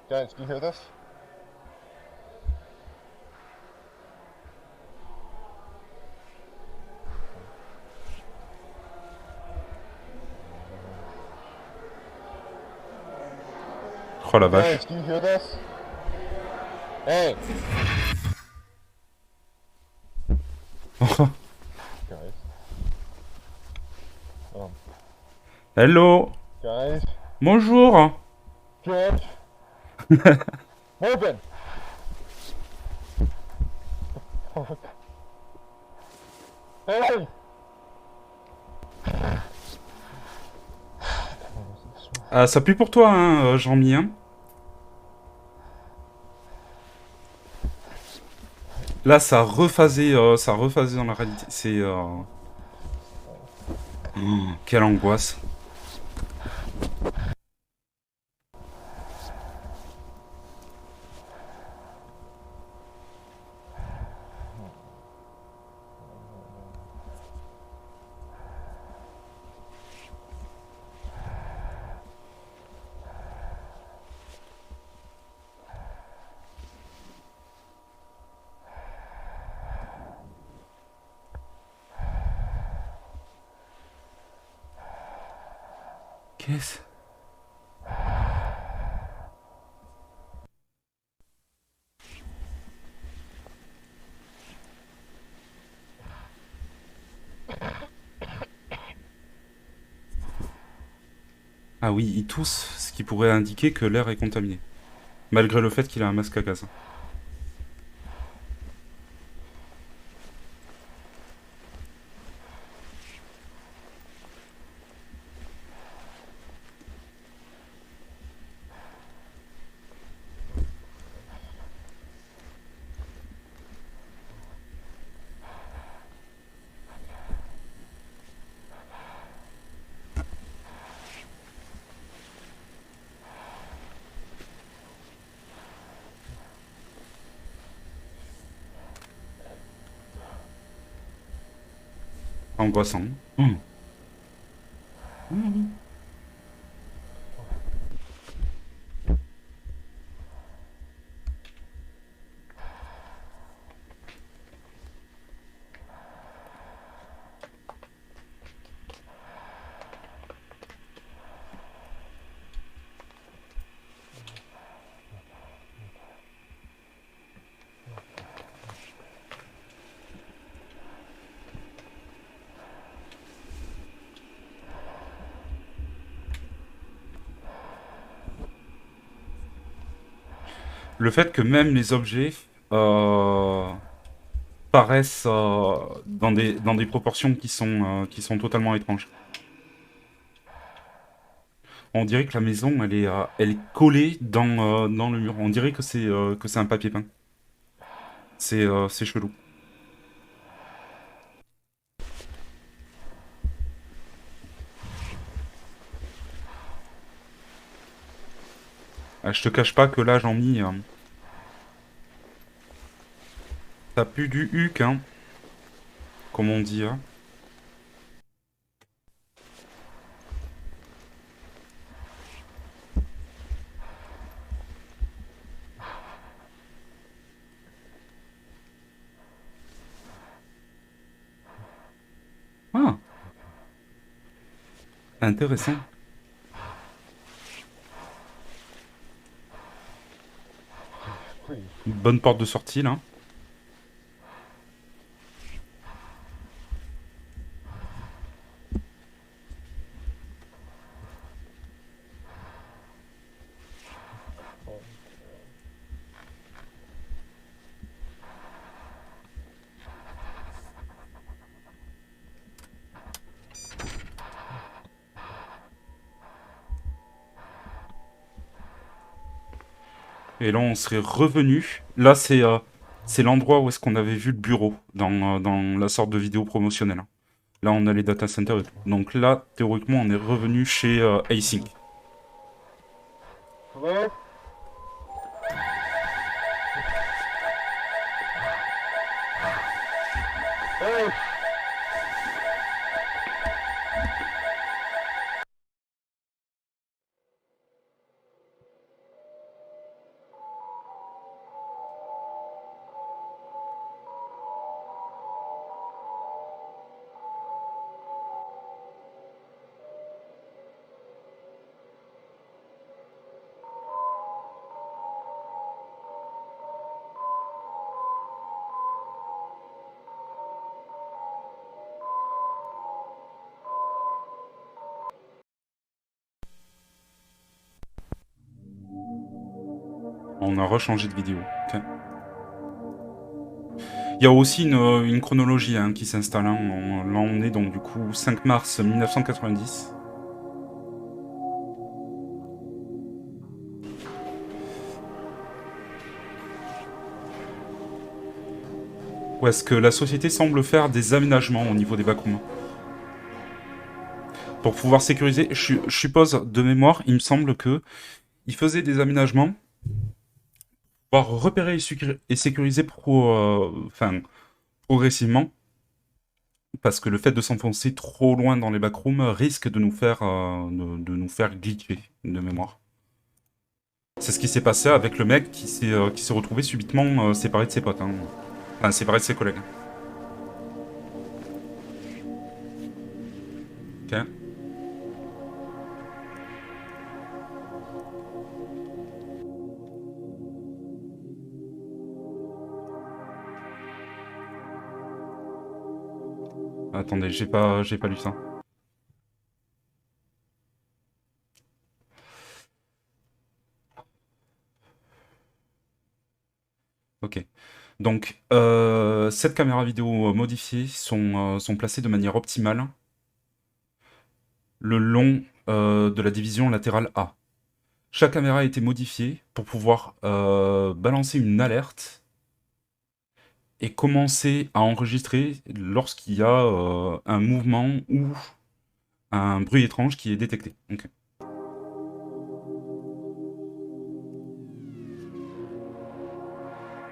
Guys, do you hear this? Oh la vache. Guys, do you hear this? Hey! Guys. Hello. Guys. Bonjour. George. Open. Hey. Ah, ça pue pour toi, hein, Jean-Mi. Hein. Là, ça a rephasé dans la réalité. C'est... quelle angoisse. Qu'est-ce... Ah oui, il tousse, ce qui pourrait indiquer que l'air est contaminé. Malgré le fait qu'il a un masque à gaz. Angoissant. Le fait que même les objets paraissent dans des proportions qui sont totalement étranges. On dirait que la maison, elle est collée dans le mur. On dirait que c'est un papier peint. C'est chelou. Ah, je te cache pas que là, Jean-Mi, t'as plus du huc, hein, comme on dit, hein. Ah, intéressant. Une bonne porte de sortie, là. Et là, on serait revenu. Là, c'est l'endroit où est-ce qu'on avait vu le bureau dans la sorte de vidéo promotionnelle. Là, on a les data centers et tout. Donc là, théoriquement, on est revenu chez Async. Hello? Hey! On a rechangé de vidéo. Okay. Il y a aussi une chronologie hein, qui s'installe. Hein. Là, on est donc du coup 5 mars 1990. Où est-ce que la société semble faire des aménagements au niveau des backrooms pour pouvoir sécuriser. Je suppose, de mémoire, il me semble que il faisait des aménagements pour pouvoir repérer et sécuriser progressivement. Parce que le fait de s'enfoncer trop loin dans les backrooms risque de nous faire glitcher, de mémoire. C'est ce qui s'est passé avec le mec qui s'est retrouvé subitement séparé de ses potes. Hein. Enfin, séparé de ses collègues. Ok. Attendez, j'ai pas lu ça. Ok. Donc, cette caméra vidéo modifiée sont placées de manière optimale le long de la division latérale A. Chaque caméra a été modifiée pour pouvoir balancer une alerte et commencer à enregistrer lorsqu'il y a un mouvement ou un bruit étrange qui est détecté. Ok.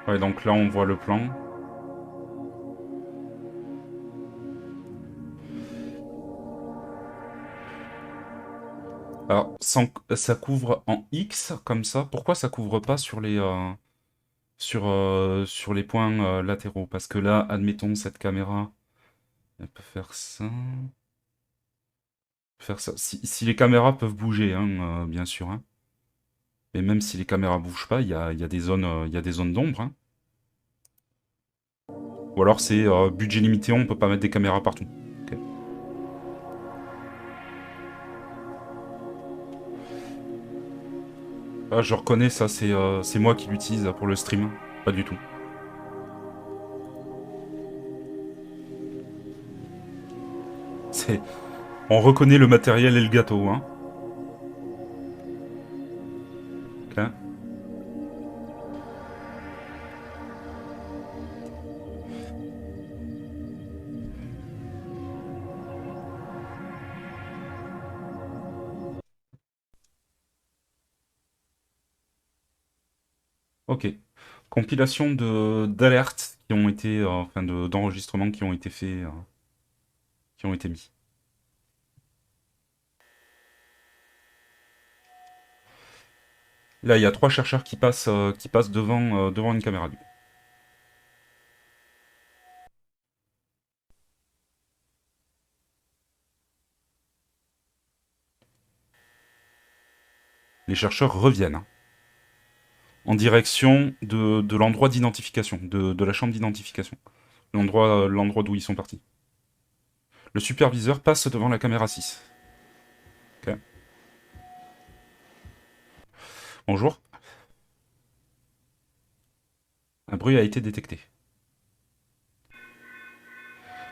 Ouais, donc là on voit le plan. Alors, ça couvre en X, comme ça. Pourquoi ça couvre pas sur les points latéraux? Parce que là, admettons, cette caméra, elle peut faire ça. Faire ça. Si les caméras peuvent bouger, hein, bien sûr. Hein. Mais même si les caméras bougent pas, il y a des zones d'ombre. Hein. Ou alors c'est budget limité, on peut pas mettre des caméras partout. Ok. Ah, je reconnais ça, c'est moi qui l'utilise pour le stream. Pas du tout. On reconnaît le matériel et le gâteau, hein. Ok. Ok. Compilation d'alertes qui ont été, enfin d'enregistrements qui ont été faits, qui ont été mis. Là, il y a 3 chercheurs qui passent devant une caméra. Les chercheurs reviennent hein, en direction de l'endroit d'identification, de la chambre d'identification, l'endroit d'où ils sont partis. Le superviseur passe devant la caméra 6. Ok. Bonjour. Un bruit a été détecté.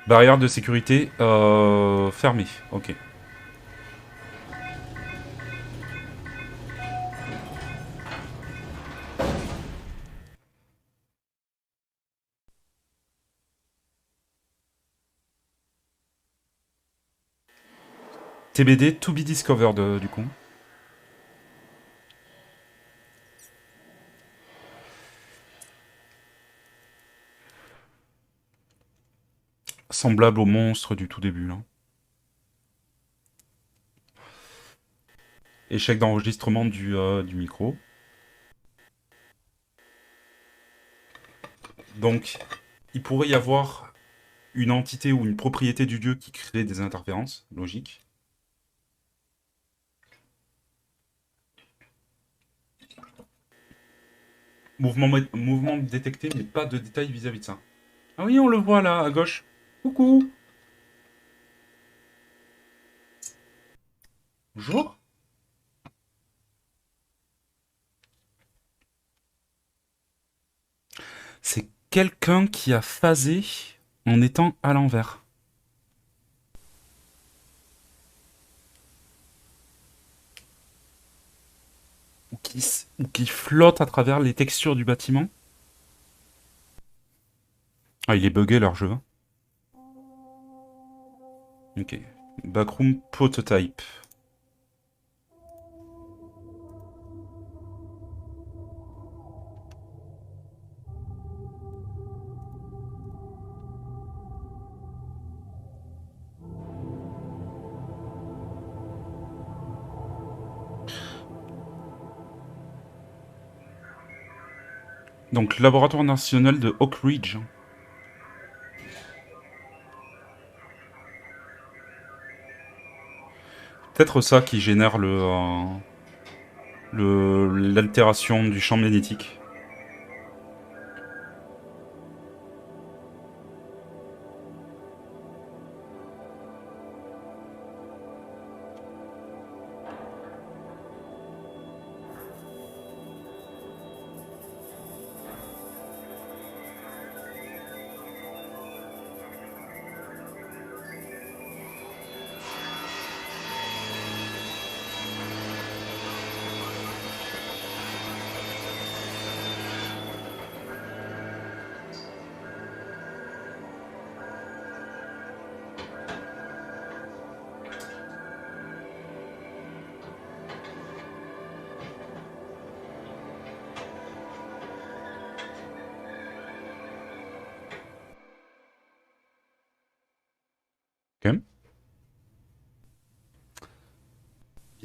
Barrière de sécurité fermée. Ok. TBD to be discovered du coup. Semblable au monstre du tout début là. Échec d'enregistrement du micro. Donc, il pourrait y avoir une entité ou une propriété du dieu qui crée des interférences, logique. Mouvement détecté, mais pas de détails vis-à-vis de ça. Ah oui, on le voit là, à gauche. Coucou. Bonjour. C'est quelqu'un qui a phasé en étant à l'envers. Ou qui flotte à travers les textures du bâtiment. Ah, il est bugué leur jeu. Ok. Backroom prototype. Donc, laboratoire national de Oak Ridge. Peut-être ça qui génère l'altération du champ magnétique.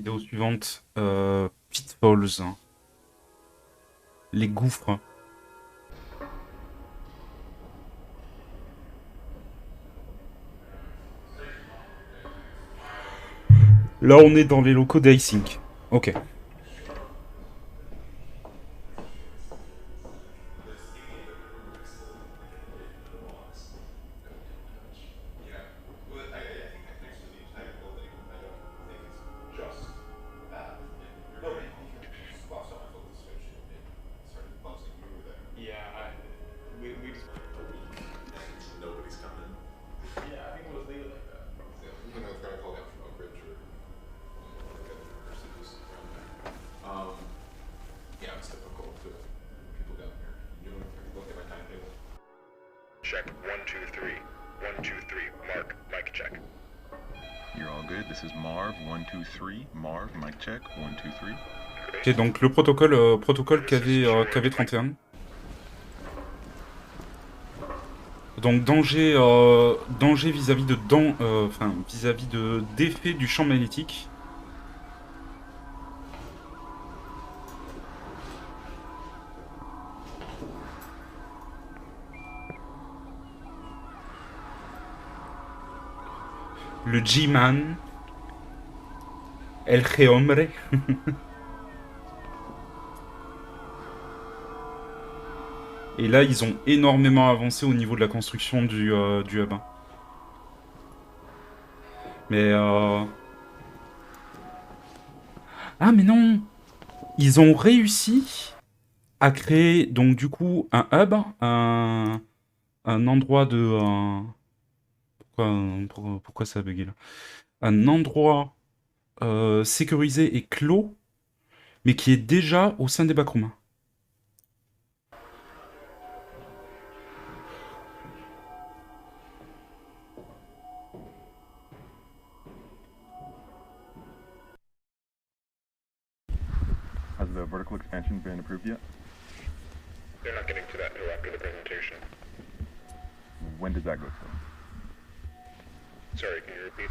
Vidéo suivante. Pitfalls. Hein. Les gouffres. Là, on est dans les locaux d'iSync. Ok. Check 1, 2, 3. 1, 2, 3. Mark, mic check. You're all good. This is Marv 1, 2, 3. Marv, mic check 1, 2, 3. Ok, donc le protocole KV31. Donc danger vis-à-vis de vis-à-vis de d'effet du champ magnétique. Le G-Man. El G-Hombre. Et là, ils ont énormément avancé au niveau de la construction du hub. Mais ah, mais non! Ils ont réussi à créer, donc du coup, un hub, un endroit de... Pourquoi ça a bugué là? Un endroit sécurisé et clos, mais qui est déjà au sein des backrooms. Has the vertical expansion been approved yet? They're not getting to that until after the presentation. When does that go through? Sorry, can you repeat?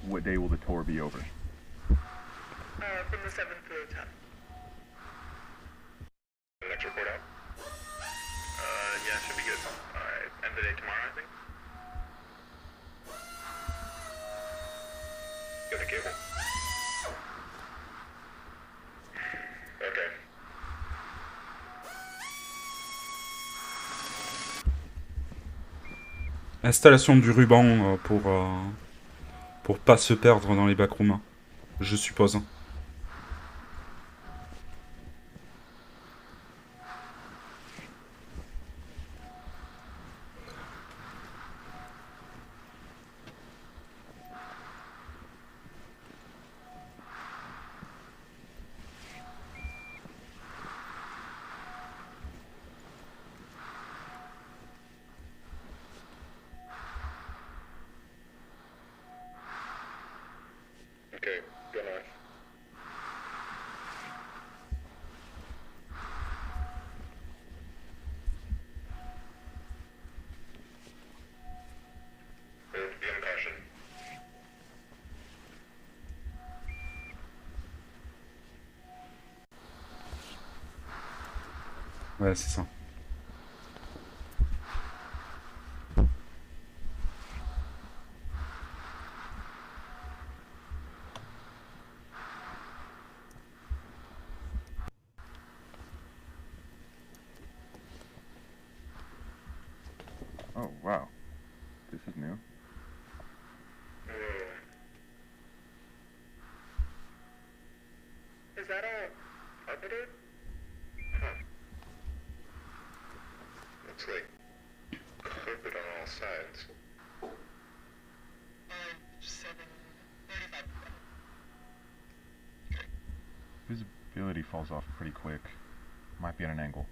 What day will the tour be over? From the 7th to the 10th. Next report out? Yeah, should be good. Alright, end of the day tomorrow, I think? Get the cable. Okay. Installation du ruban pour pas se perdre dans les backrooms, je suppose. Okay, go north. Be in caution. Ouais, c'est ça. Oh, wow. This is new. Is that all carpeted? Huh. Looks like carpet on all sides. 7:35. Visibility falls off pretty quick. Might be at an angle.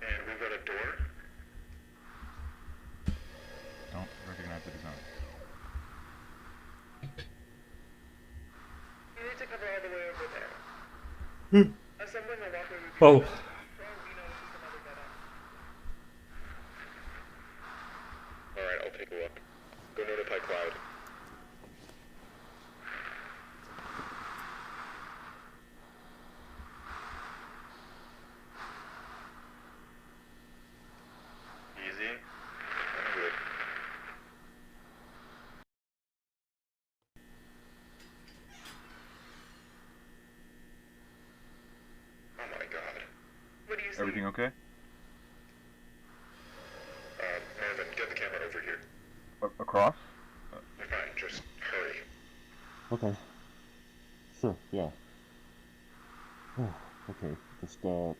And we've got a door? Don't recognize the design. You need to cover all the way over there. Assembling a walkway would be Oh. best. Alright, I'll take a look. Go notify Cloud. okay? Marvin, get the camera over here. Across? Fine, just hurry. Okay. Sure, yeah. Okay, just, 1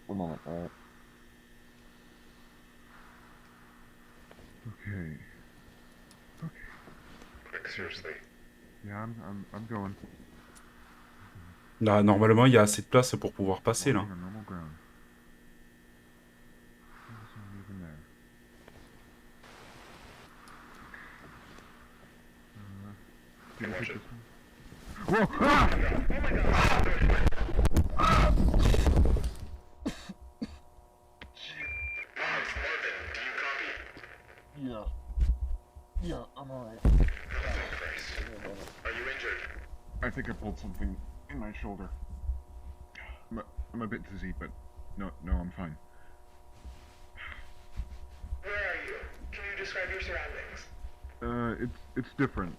moment, alright? Okay. Quick, seriously. Yeah, I'm going. Là, normalement, il y a assez de place pour pouvoir passer, là. On normal ground. There's not even there. Did I Watch hit it. this one? Whoa! Ah! Oh my god! Marvin, do you copy? Yeah. Yeah, I'm alright. Oh, thank Christ. Are you injured? I think I pulled something in my shoulder. I'm a bit dizzy, but no, I'm fine. Where are you? Can you describe your surroundings? It's different.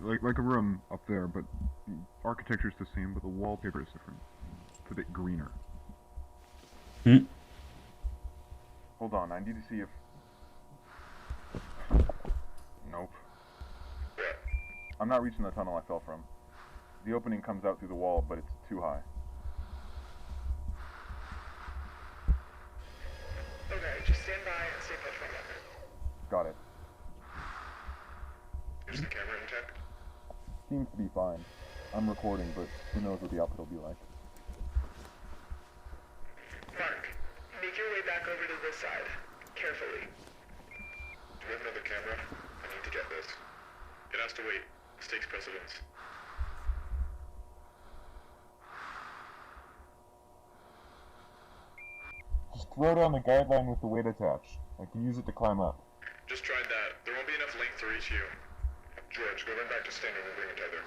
Like a room up there, but the architecture's the same, but the wallpaper is different. It's a bit greener. Hmm. Hold on, I need to see if... Nope. What? I'm not reaching the tunnel I fell from. The opening comes out through the wall, but it's too high. Okay, just stand by and stay put for a moment. Got it. Is the camera intact? Seems to be fine. I'm recording, but who knows what the output will be like. Mark, make your way back over to this side. Carefully. Do we have another camera? I need to get this. It has to wait. This takes precedence. Just throw down the guideline with the weight attached. I can use it to climb up. Just tried that. There won't be enough length to reach you. George, go run back to standard and bring a tether.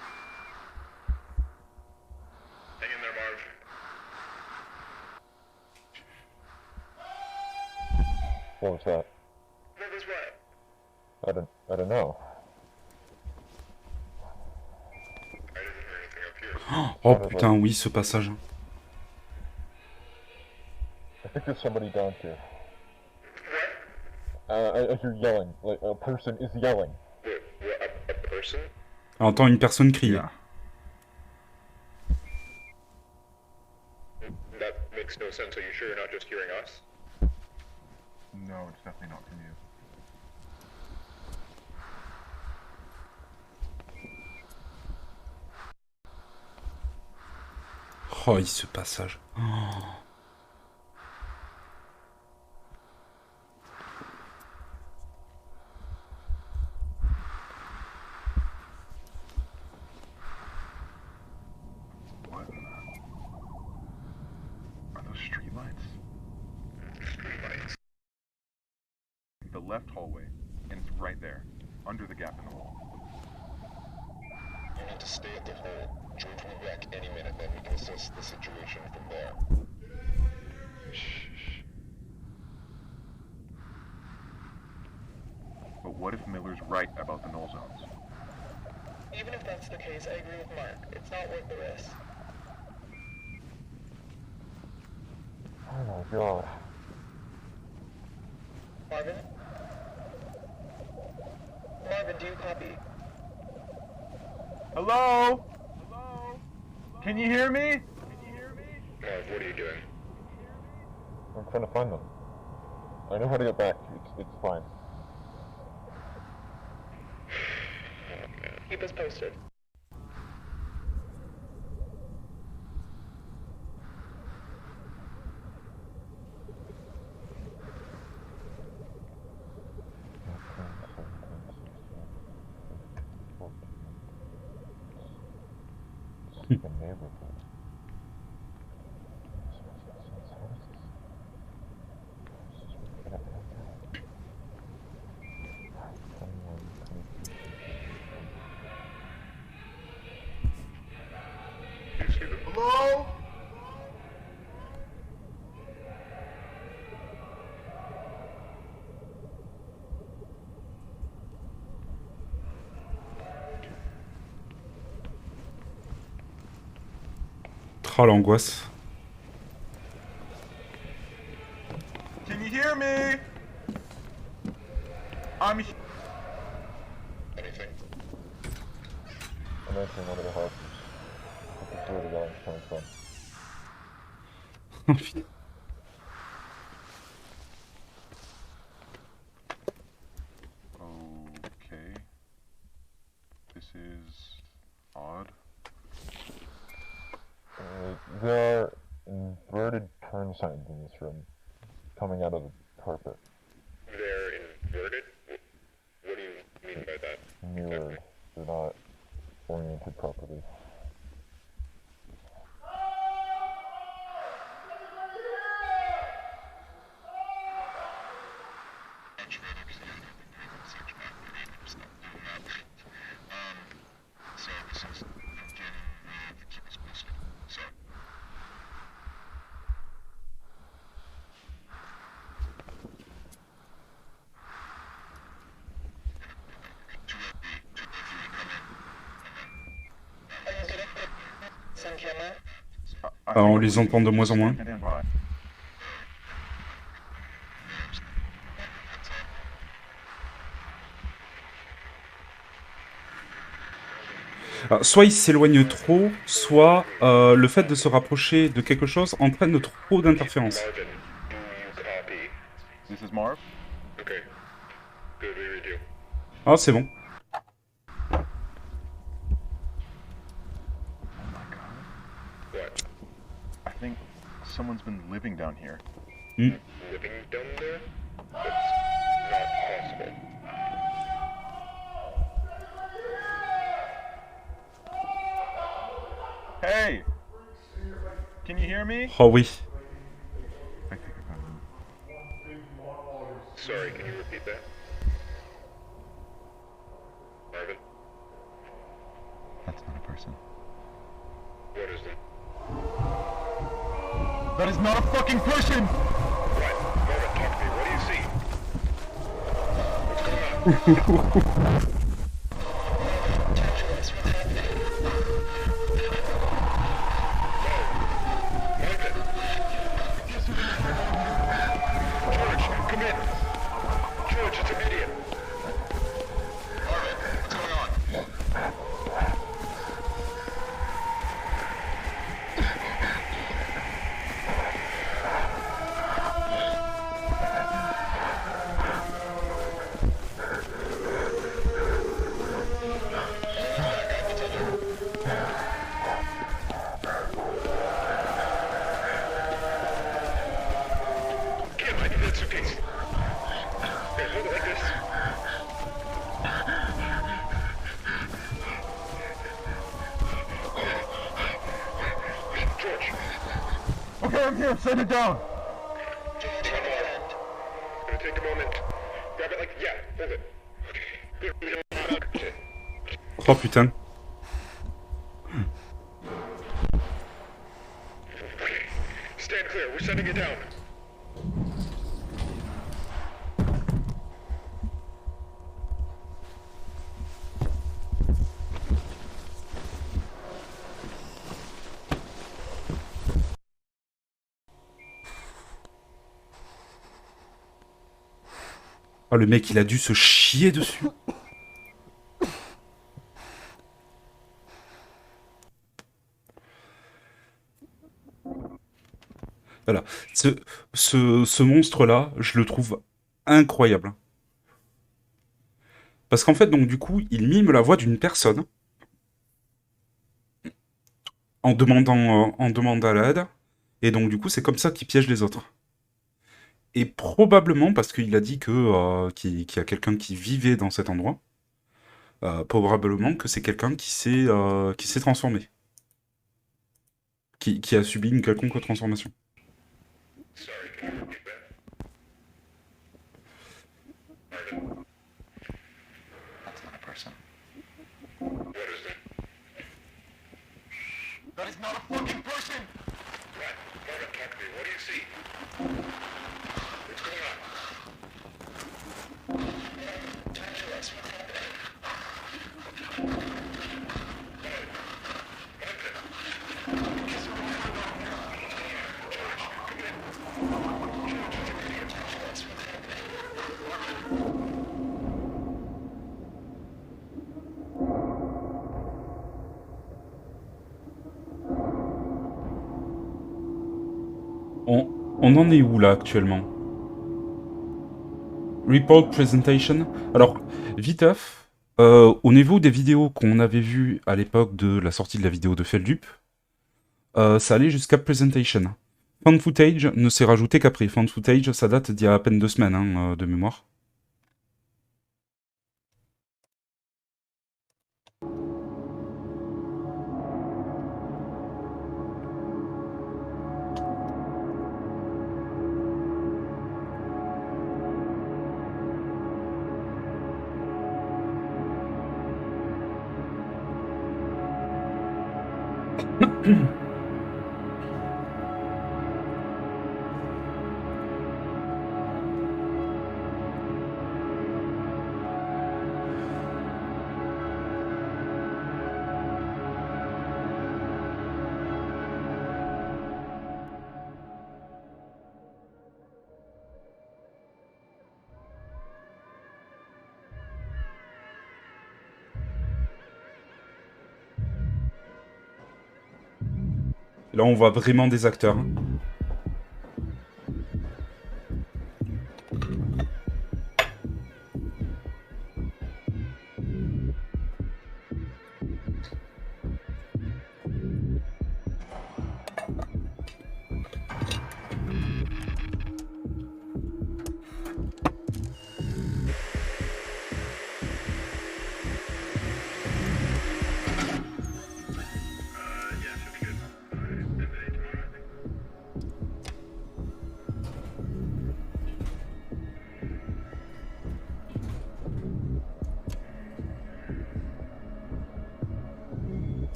Hang in there, Marv. What was that? What was what? I don't know. I didn't hear anything up here. Oh putain, oui, ce passage. I think there's somebody down here. What? I hear yelling. Like, a person is yelling. A person? On entend une personne crier. Yeah. That makes no sense. Are you sure you're not just hearing us? No, it's definitely not from you. Oh, ce passage. Oh. What? Are those streetlights? Streetlights. The left hallway, and it's right there, under the gap in the wall. You need to stay at the hole. George will wreck any minute, then we can assess the situation from there. Shh. But what if Miller's right about the null zones? Even if that's the case, I agree with Mark. It's not worth the risk. Oh my god. Marvin? Marvin, do you copy? Hello? Hello? Can you hear me? Marv, what are you doing? I'm trying to find them. I know how to get back. It's fine. Keep us posted. The neighborhood. Hello? Oh, l'angoisse. I'm Anything? I'm entering one of the houses. This is where the yelling's coming from. Okay. This is odd. There are inverted turn signs in this room, coming out of the carpet. They're inverted? What do you mean by that? Mirrored. They're not oriented properly. On les entend de moins en moins. Alors, soit il s'éloigne trop, soit le fait de se rapprocher de quelque chose entraîne trop d'interférences. This is Marv. Okay. Good, we read you. Ah, c'est bon. What? I think someone's been living down here. Mm. Living down there? That's not possible. Hey! Can you hear me? Oh oui. Sorry, can you repeat that? Marvin? That's not a person. What is that? That is not a fucking person! What? Marvin, talk to me. What do you see? What's going on? Okay, I'm here. Set it down. It's gonna take a moment. Grab it like, yeah, hold it. Okay. Oh putain. Okay. Stand clear. We're setting it down. Oh, le mec, il a dû se chier dessus. Voilà. Ce monstre-là, je le trouve incroyable. Parce qu'en fait, donc, du coup, il mime la voix d'une personne en demandant l'aide. Et donc, du coup, c'est comme ça qu'il piège les autres. Et probablement, parce qu'il a dit que qu'il y a quelqu'un qui vivait dans cet endroit, probablement que c'est quelqu'un qui s'est transformé. Qui a subi une quelconque transformation. Sorry, can you repeat that? Marvin? That's not a person. What is that? That is not a fucking person! What? Marvin, talk to me. What do you see? What's going on? Talk to us. What's happening? On en est où là actuellement? Report presentation. Alors, viteuf, au niveau des vidéos qu'on avait vues à l'époque de la sortie de la vidéo de Feldup, ça allait jusqu'à presentation. Found footage ne s'est rajouté qu'après. Found footage, ça date d'il y a à peine 2 semaines, hein, de mémoire. Là, on voit vraiment des acteurs. Hein.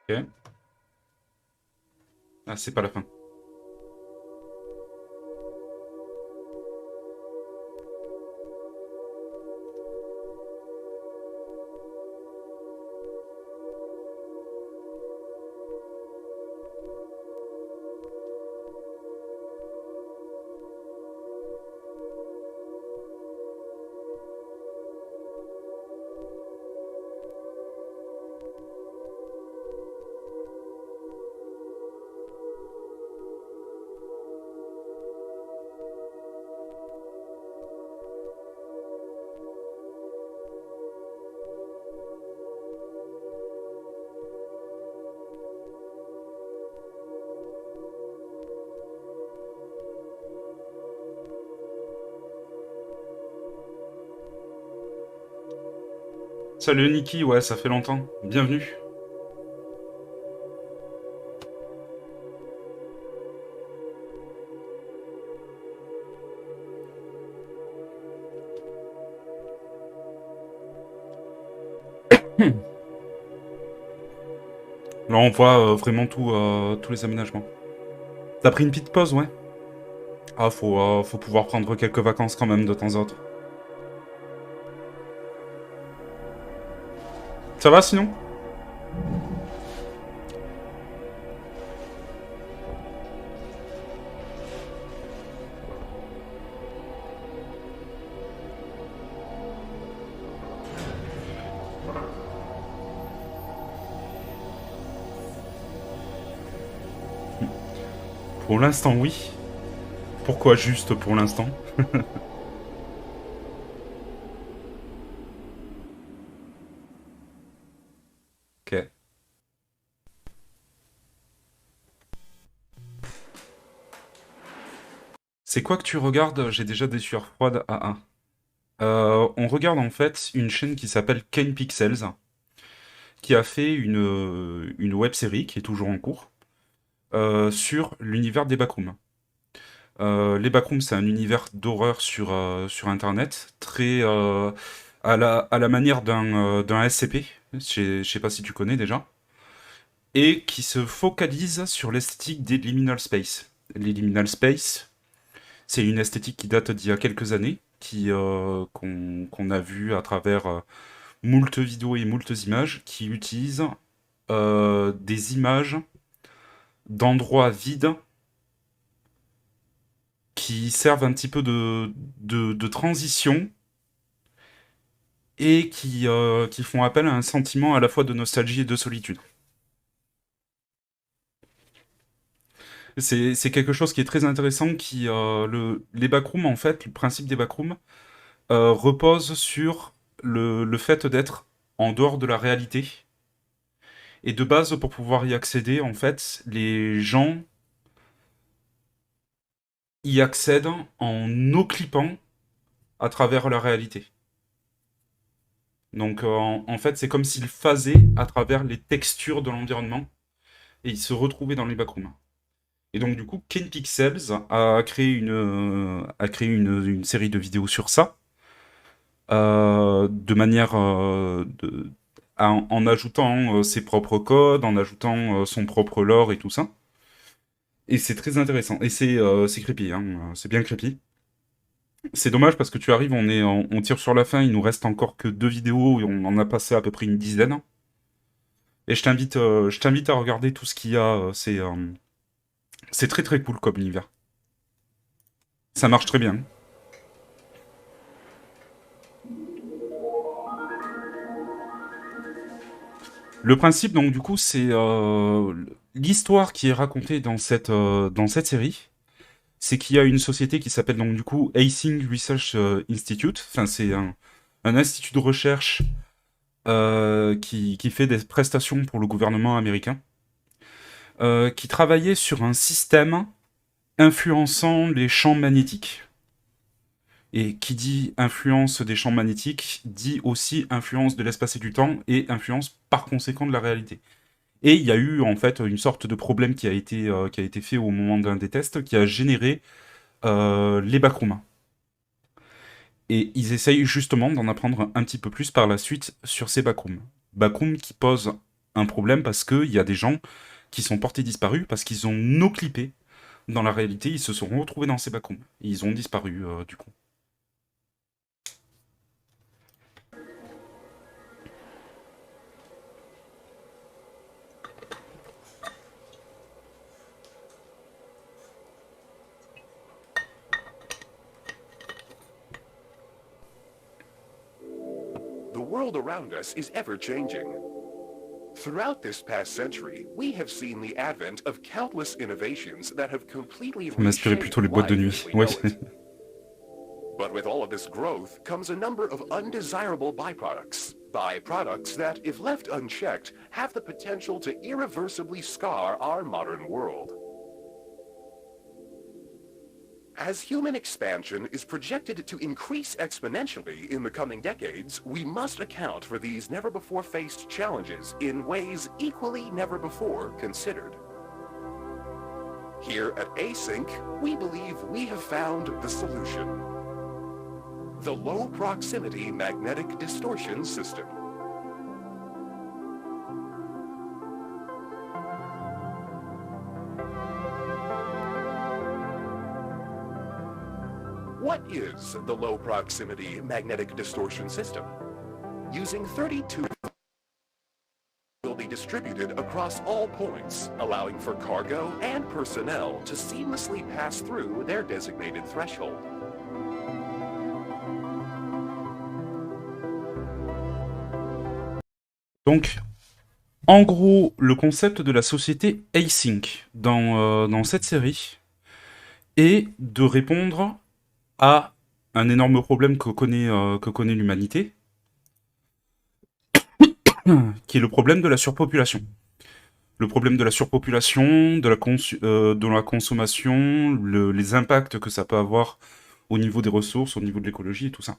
Ok. Ah, c'est pas la fin. Salut Niki, ouais, ça fait longtemps. Bienvenue. Là, on voit vraiment tous les aménagements. T'as pris une petite pause, ouais? Ah, faut pouvoir prendre quelques vacances quand même de temps en temps. Ça va sinon? Pour l'instant, oui. Pourquoi juste pour l'instant? Ok. C'est quoi que tu regardes? J'ai déjà des sueurs froides à 1. On regarde en fait une chaîne qui s'appelle Kane Pixels, qui a fait une web série qui est toujours en cours sur l'univers des backrooms. Les backrooms, c'est un univers d'horreur sur Internet, très à la manière d'un SCP, je sais pas si tu connais déjà, et qui se focalise sur l'esthétique des liminal space. Les liminal space, c'est une esthétique qui date d'il y a quelques années, qu'on a vu à travers moult vidéos et moult images, qui utilisent des images d'endroits vides qui servent un petit peu de transition et qui font appel à un sentiment à la fois de nostalgie et de solitude. C'est quelque chose qui est très intéressant, les backrooms, en fait, le principe des backrooms repose sur le fait d'être en dehors de la réalité. Et de base, pour pouvoir y accéder, en fait, les gens y accèdent en oclipant à travers la réalité. Donc, en fait, c'est comme s'ils phasaient à travers les textures de l'environnement et ils se retrouvaient dans les backrooms. Et donc, du coup, Kane Pixels a créé une série de vidéos sur ça, de manière en ajoutant ses propres codes, en ajoutant son propre lore et tout ça. Et c'est très intéressant. Et c'est creepy, hein. C'est bien creepy. C'est dommage parce que tu arrives, on tire sur la fin, il nous reste encore que 2 vidéos et on en a passé à peu près une dizaine. Et je t'invite à regarder tout ce qu'il y a. C'est très très cool comme univers. Ça marche très bien. Le principe, donc, du coup, c'est l'histoire qui est racontée dans cette série. C'est qu'il y a une société qui s'appelle, donc, du coup, Hastings Research Institute. Enfin, c'est un institut de recherche qui fait des prestations pour le gouvernement américain, qui travaillait sur un système influençant les champs magnétiques. Et qui dit influence des champs magnétiques, dit aussi influence de l'espace et du temps, et influence par conséquent de la réalité. Et il y a eu en fait une sorte de problème qui a été fait au moment d'un des tests, qui a généré les backrooms. Et ils essayent justement d'en apprendre un petit peu plus par la suite sur ces backrooms. Backrooms qui posent un problème parce qu'il y a des gens qui sont portés disparus, parce qu'ils ont no-clippé dans la réalité, ils se sont retrouvés dans ces backrooms. Et ils ont disparu du coup. The world around us is ever-changing. Throughout this past century, we have seen the advent of countless innovations that have completely Ça m'inspirait plutôt les boîtes de nuit. Ouais. But with all of this growth comes a number of undesirable byproducts. Byproducts that, if left unchecked, have the potential to irreversibly scar our modern world. As human expansion is projected to increase exponentially in the coming decades, we must account for these never-before-faced challenges in ways equally never-before considered. Here at Async, we believe we have found the solution. The Low-Proximity Magnetic Distortion System. What is the low proximity magnetic distortion system? Using 32 will be distributed across all points, allowing for cargo and personnel to seamlessly pass through their designated threshold. Donc, en gros, le concept de la société Async dans cette série est de répondre à un énorme problème que connaît l'humanité, qui est le problème de la surpopulation. Le problème de la surpopulation, de la consommation, les impacts que ça peut avoir au niveau des ressources, au niveau de l'écologie et tout ça.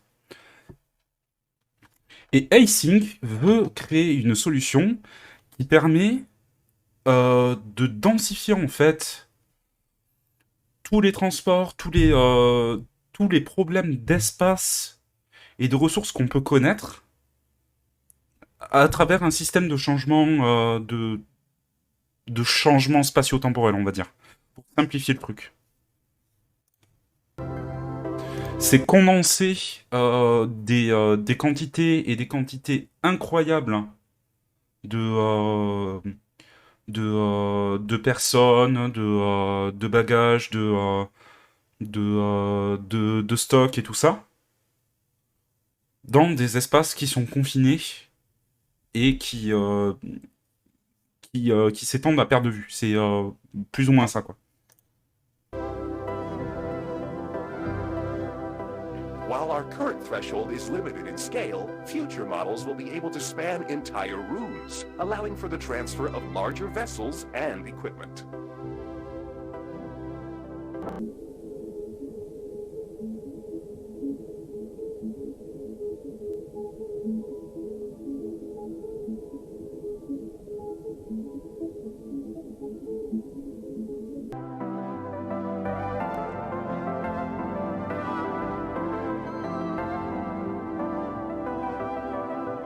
Et Async veut créer une solution qui permet de densifier en fait tous les transports, tous les problèmes d'espace et de ressources qu'on peut connaître à travers un système de changement de changement spatio-temporel, on va dire, pour simplifier le truc. C'est condenser des quantités et des quantités incroyables de personnes, de bagages, de stocks et tout ça, dans des espaces qui sont confinés et qui s'étendent à perte de vue. C'est plus ou moins ça, quoi. While our current threshold is limited in scale, future models will be able to span entire rooms, allowing for the transfer of larger vessels and equipment.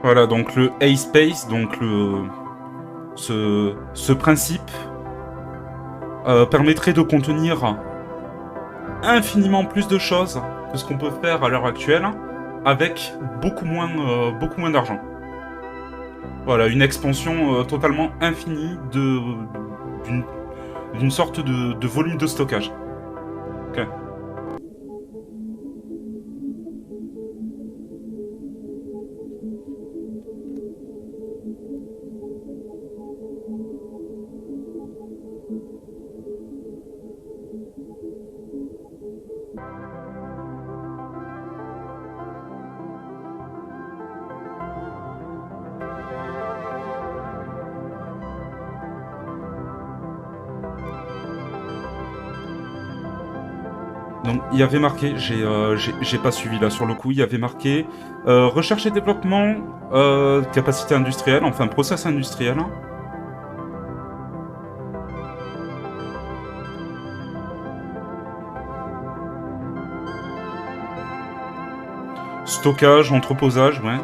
Voilà, donc le A-Space, donc ce principe permettrait de contenir infiniment plus de choses que ce qu'on peut faire à l'heure actuelle, avec beaucoup moins d'argent. Voilà, une expansion totalement infinie d'une sorte de volume de stockage. Ok. Donc il y avait marqué, j'ai pas suivi là sur le coup, il y avait marqué recherche et développement, capacité industrielle, enfin process industriel. Stockage, entreposage, ouais.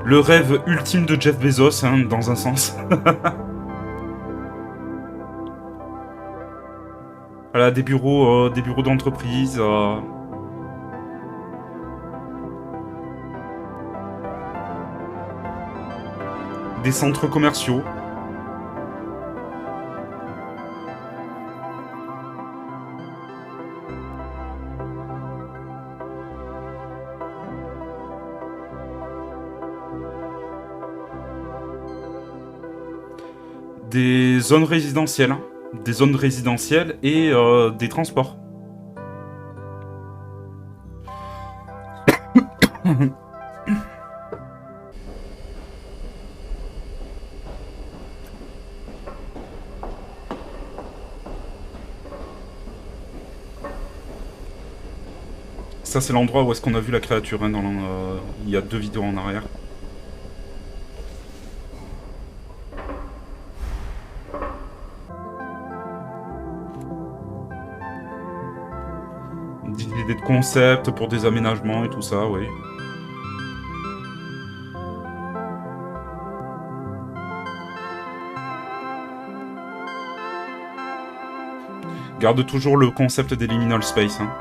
Le rêve ultime de Jeff Bezos, hein, dans un sens. Voilà, des bureaux d'entreprise. Des centres commerciaux. Des zones résidentielles. Des zones résidentielles et des transports. Ça, c'est l'endroit où est-ce qu'on a vu la créature, hein, il y a 2 vidéos en arrière. Des idées de concept pour des aménagements et tout ça, oui. Garde toujours le concept des liminal space. Hein.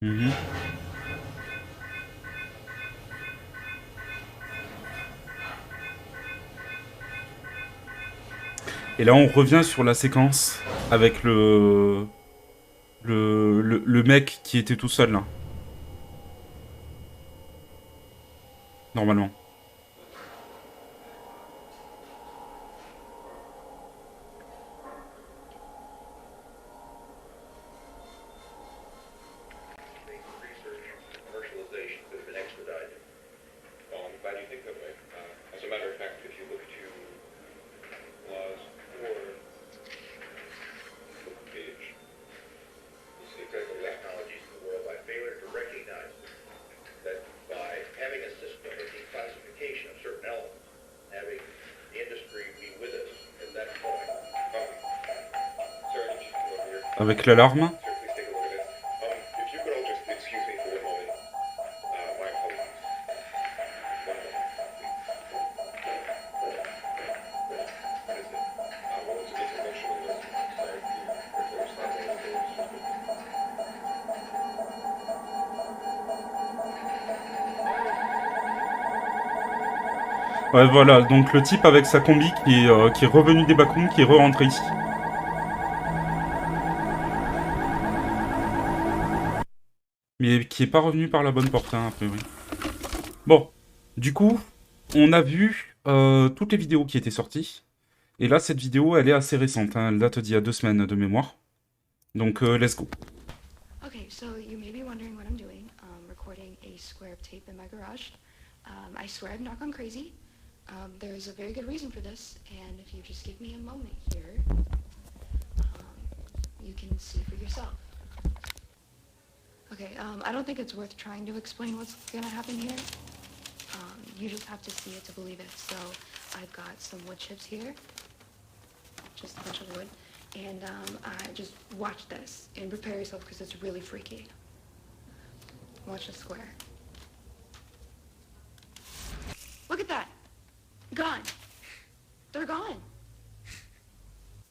Mhm. Et là, on revient sur la séquence avec le mec qui était tout seul, là. Normalement. Avec l'alarme. Ouais, voilà, donc le type avec sa combi qui est revenu des backrooms, qui est re-rentré ici. Mais qui est pas revenu par la bonne porte, hein, a priori. Bon, du coup, on a vu toutes les vidéos qui étaient sorties. Et là, cette vidéo, elle est assez récente, hein, elle date d'il y a 2 semaines de mémoire. Donc, let's go. Okay, so you may be wondering what I'm doing. Recording a square of tape in my garage. I swear I've not gone crazy. There's a very good reason for this, and if you just give me a moment here, you can see for yourself. Okay, I don't think it's worth trying to explain what's gonna happen here. You just have to see it to believe it. So I've got some wood chips here, just a bunch of wood, and I just watch this and prepare yourself because it's really freaky. Watch the square. Look at that. Gone. They're gone.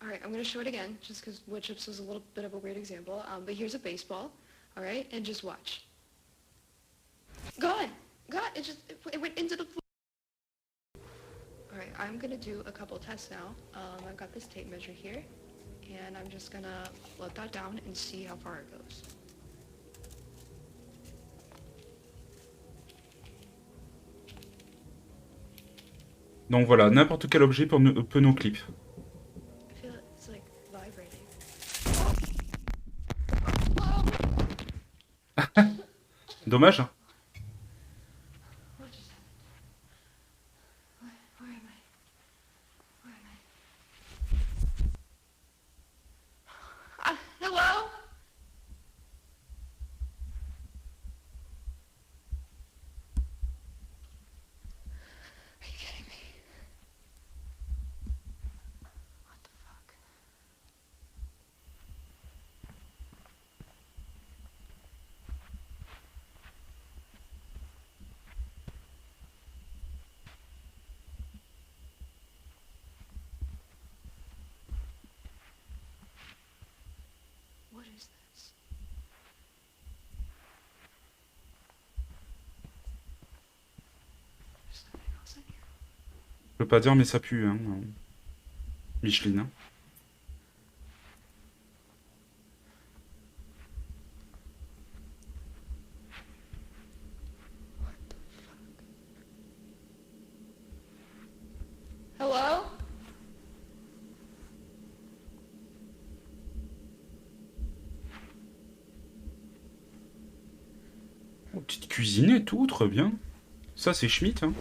All right, I'm gonna show it again just because wood chips was a little bit of a weird example. But here's a baseball. All right, and just watch. Gone. God, it went into the floor. All right, I'm gonna do a couple tests now. I've got this tape measure here, and I'm just gonna let that down and see how far it goes. Donc voilà, n'importe quel objet peut nous clip. I feel it's like vibrating. Dommage, hein. What just happened? Where am I? Where am I? Hello? Are you kidding me? What the fuck? What is this? There's something else in here. Je peux pas dire, mais ça pue, hein. Micheline, hein. Hello? Oh, petite cuisine et tout, très bien. Ça, c'est Schmitt, hein.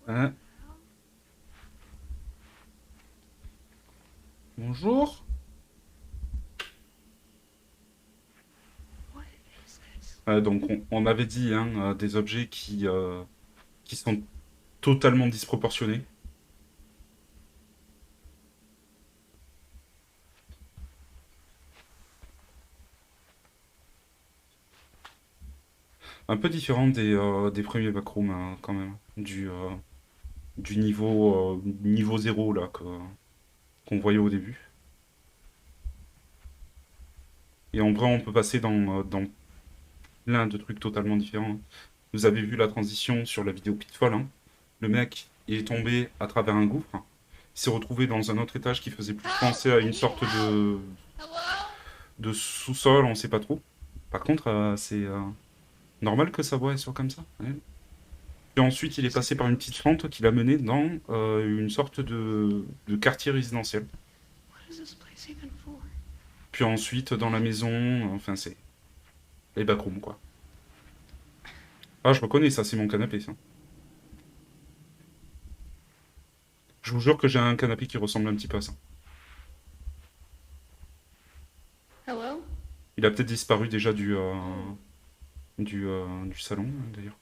Hein. Bonjour. What is this? Donc on avait dit hein, des objets qui sont totalement disproportionnés. Un peu différent des premiers backrooms hein, quand même. Du niveau 0 là qu'on voyait au début. Et en vrai on peut passer dans plein de trucs totalement différents. Vous avez vu la transition sur la vidéo Pitfall. Hein. Le mec, il est tombé à travers un gouffre. Il s'est retrouvé dans un autre étage qui faisait plus penser à une sorte de sous-sol, on sait pas trop. Par contre, c'est normal que sa voix soit comme ça. Ouais. Puis ensuite, il est passé par une petite fente qui l'a mené dans une sorte de quartier résidentiel. What is this place even for? Puis ensuite, dans la maison, enfin, c'est les backrooms, quoi. Ah, je reconnais ça, c'est mon canapé, ça. Je vous jure que j'ai un canapé qui ressemble un petit peu à ça. Hello? Il a peut-être disparu déjà du salon, d'ailleurs.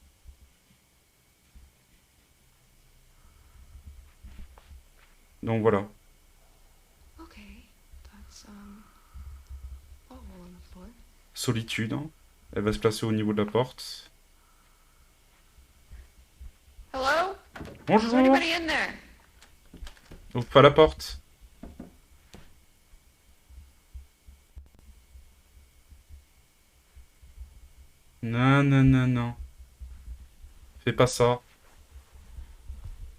Donc voilà. Okay, that's a hole in the floor. Solitude. Hein. Elle va se placer au niveau de la porte. Hello? Bonjour. Is there anybody in there? Ouvre pas la porte. Non, non, non, non. Fais pas ça.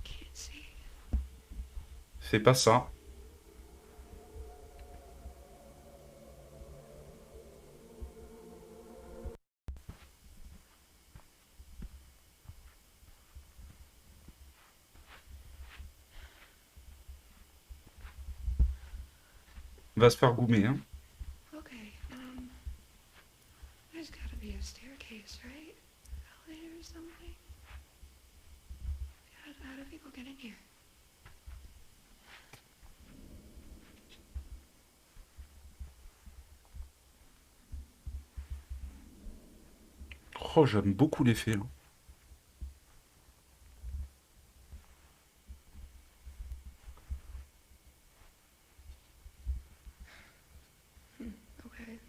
Can't see. Fais pas ça. Va se faire goumer, hein. Okay, there's gotta be a staircase, right? Elevator or something? How do people get in here? Oh, j'aime beaucoup l'effet, là. Okay.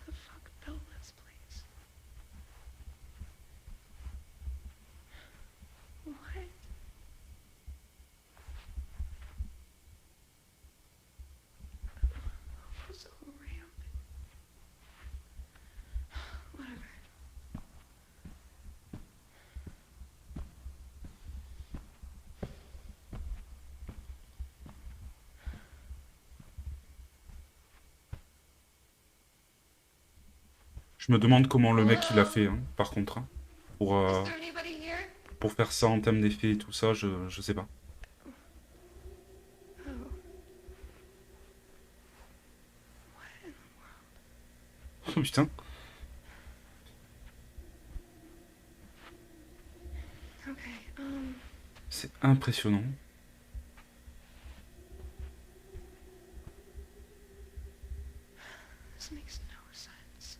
Who the fuck built this place? What? Je me demande comment le mec il a fait, hein, par contre. Hein, pour faire ça en termes d'effets et tout ça, je sais pas. Oh putain. C'est impressionnant. This makes no sense.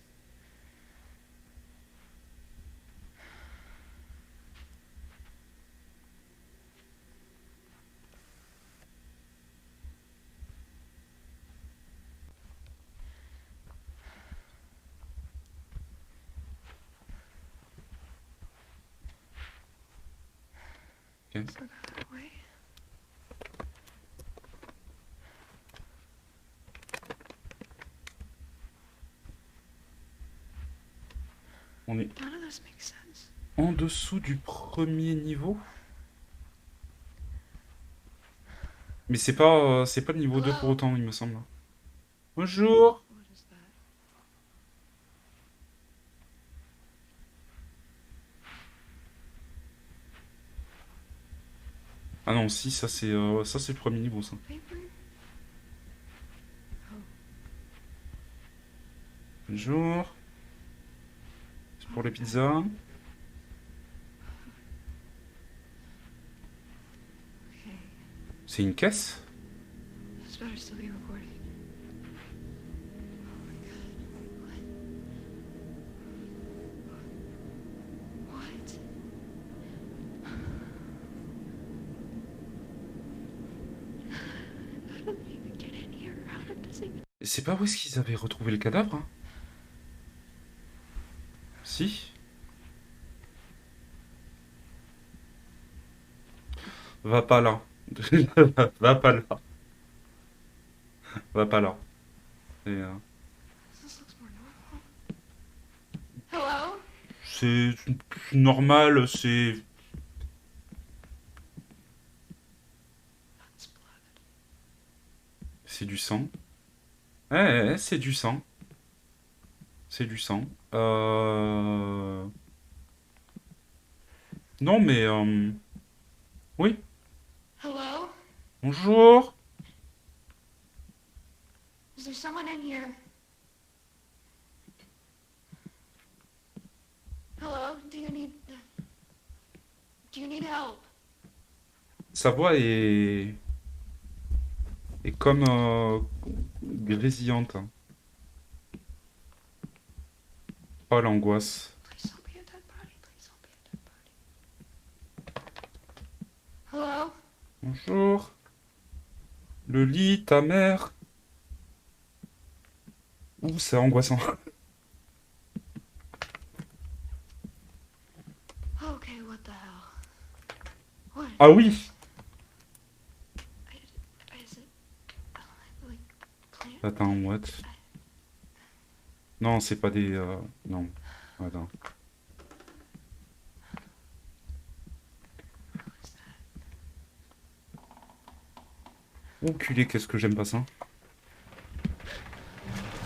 Okay. So that way. On est None of this makes sense. en dessous du premier niveau. Mais c'est pas le niveau 2 pour autant, il me semble. Bonjour. What is that? Ah non, si, ça c'est le premier niveau, ça. Paper? Bonjour. C'est pour les pizzas. C'est une caisse? This better still be recording. Oh my god. What? I don't even get in here. How did this even... C'est pas où est-ce qu'ils avaient retrouvé le cadavre, hein? Si? Va pas là. Va pas là. Va pas là. Et, This looks more normal. Hello? c'est normal, c'est... C'est du sang. Ouais, c'est du sang. C'est du sang. Non, mais... Oui. Hello? Bonjour. Is there someone in here? Hello? Do you need help? Sa voix est comme grésillante. Hein. Oh, l'angoisse. Please don't be a dead body. Please don't be a dead body. Hello? Bonjour. Le lit, ta mère. Ouh, c'est angoissant. Okay, what the hell? What? Ah oui. Is it like plant? Attends, what? Non, c'est pas des... Non. Attends. Oh, culé, qu'est-ce que j'aime pas ça.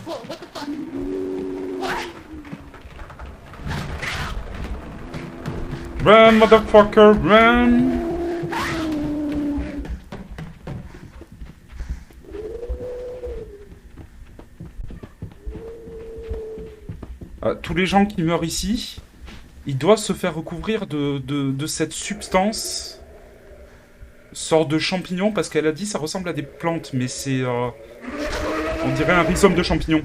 Whoa, what the fuck? What? Run, motherfucker, run! Tous les gens qui meurent ici, ils doivent se faire recouvrir de cette substance, sorte de champignon, parce qu'elle a dit ça ressemble à des plantes, mais c'est... on dirait un rhizome de champignon.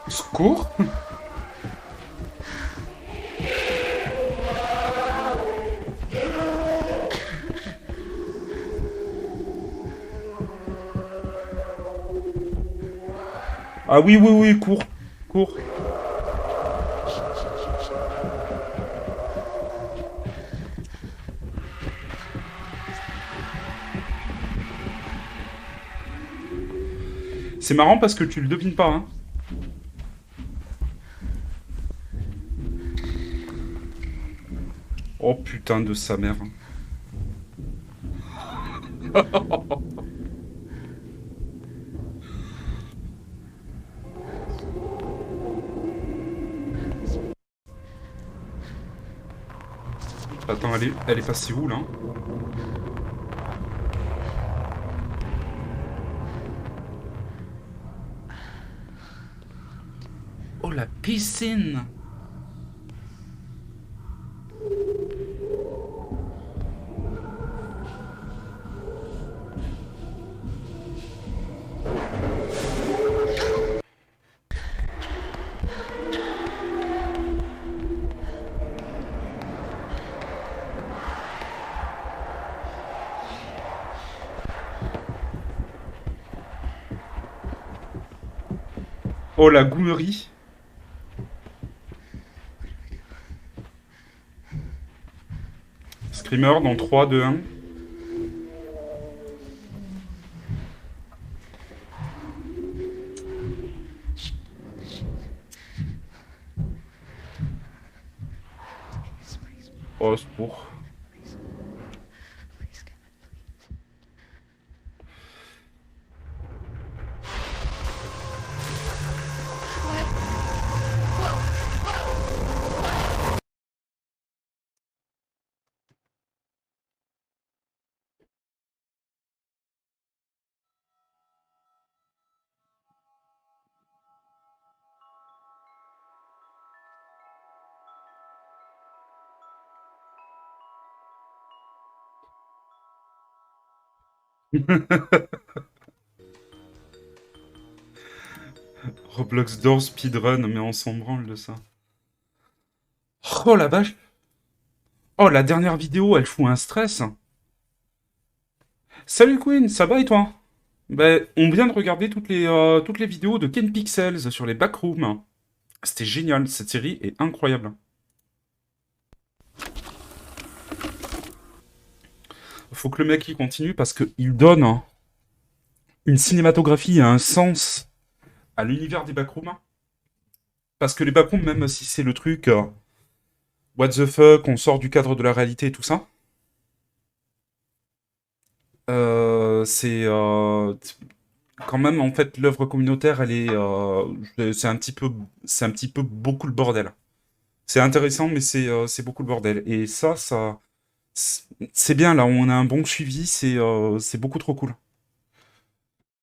Secours? Ah oui, oui, oui, cours, cours. C'est marrant parce que tu le devines pas, hein. Oh putain de sa mère. Attends, elle est passée où, là? Oh, la piscine! Oh, la goumerie! Screamer dans 3, 2, 1. Oh, c'est pour. Roblox Door speedrun, mais on s'en branle de ça. Oh la vache! Oh, la dernière vidéo, elle fout un stress. Salut Queen, ça va et toi? Ben, on vient de regarder toutes les vidéos de Ken Pixels sur les backrooms. C'était génial, cette série est incroyable. Faut que le mec y continue parce qu'il donne une cinématographie et un sens à l'univers des backrooms. Parce que les backrooms, même si c'est le truc what the fuck, on sort du cadre de la réalité et tout ça, c'est quand même, en fait, l'œuvre communautaire, elle est, c'est un petit peu beaucoup le bordel. C'est intéressant, mais c'est beaucoup le bordel. Et ça, c'est bien, là, on a un bon suivi, c'est beaucoup trop cool.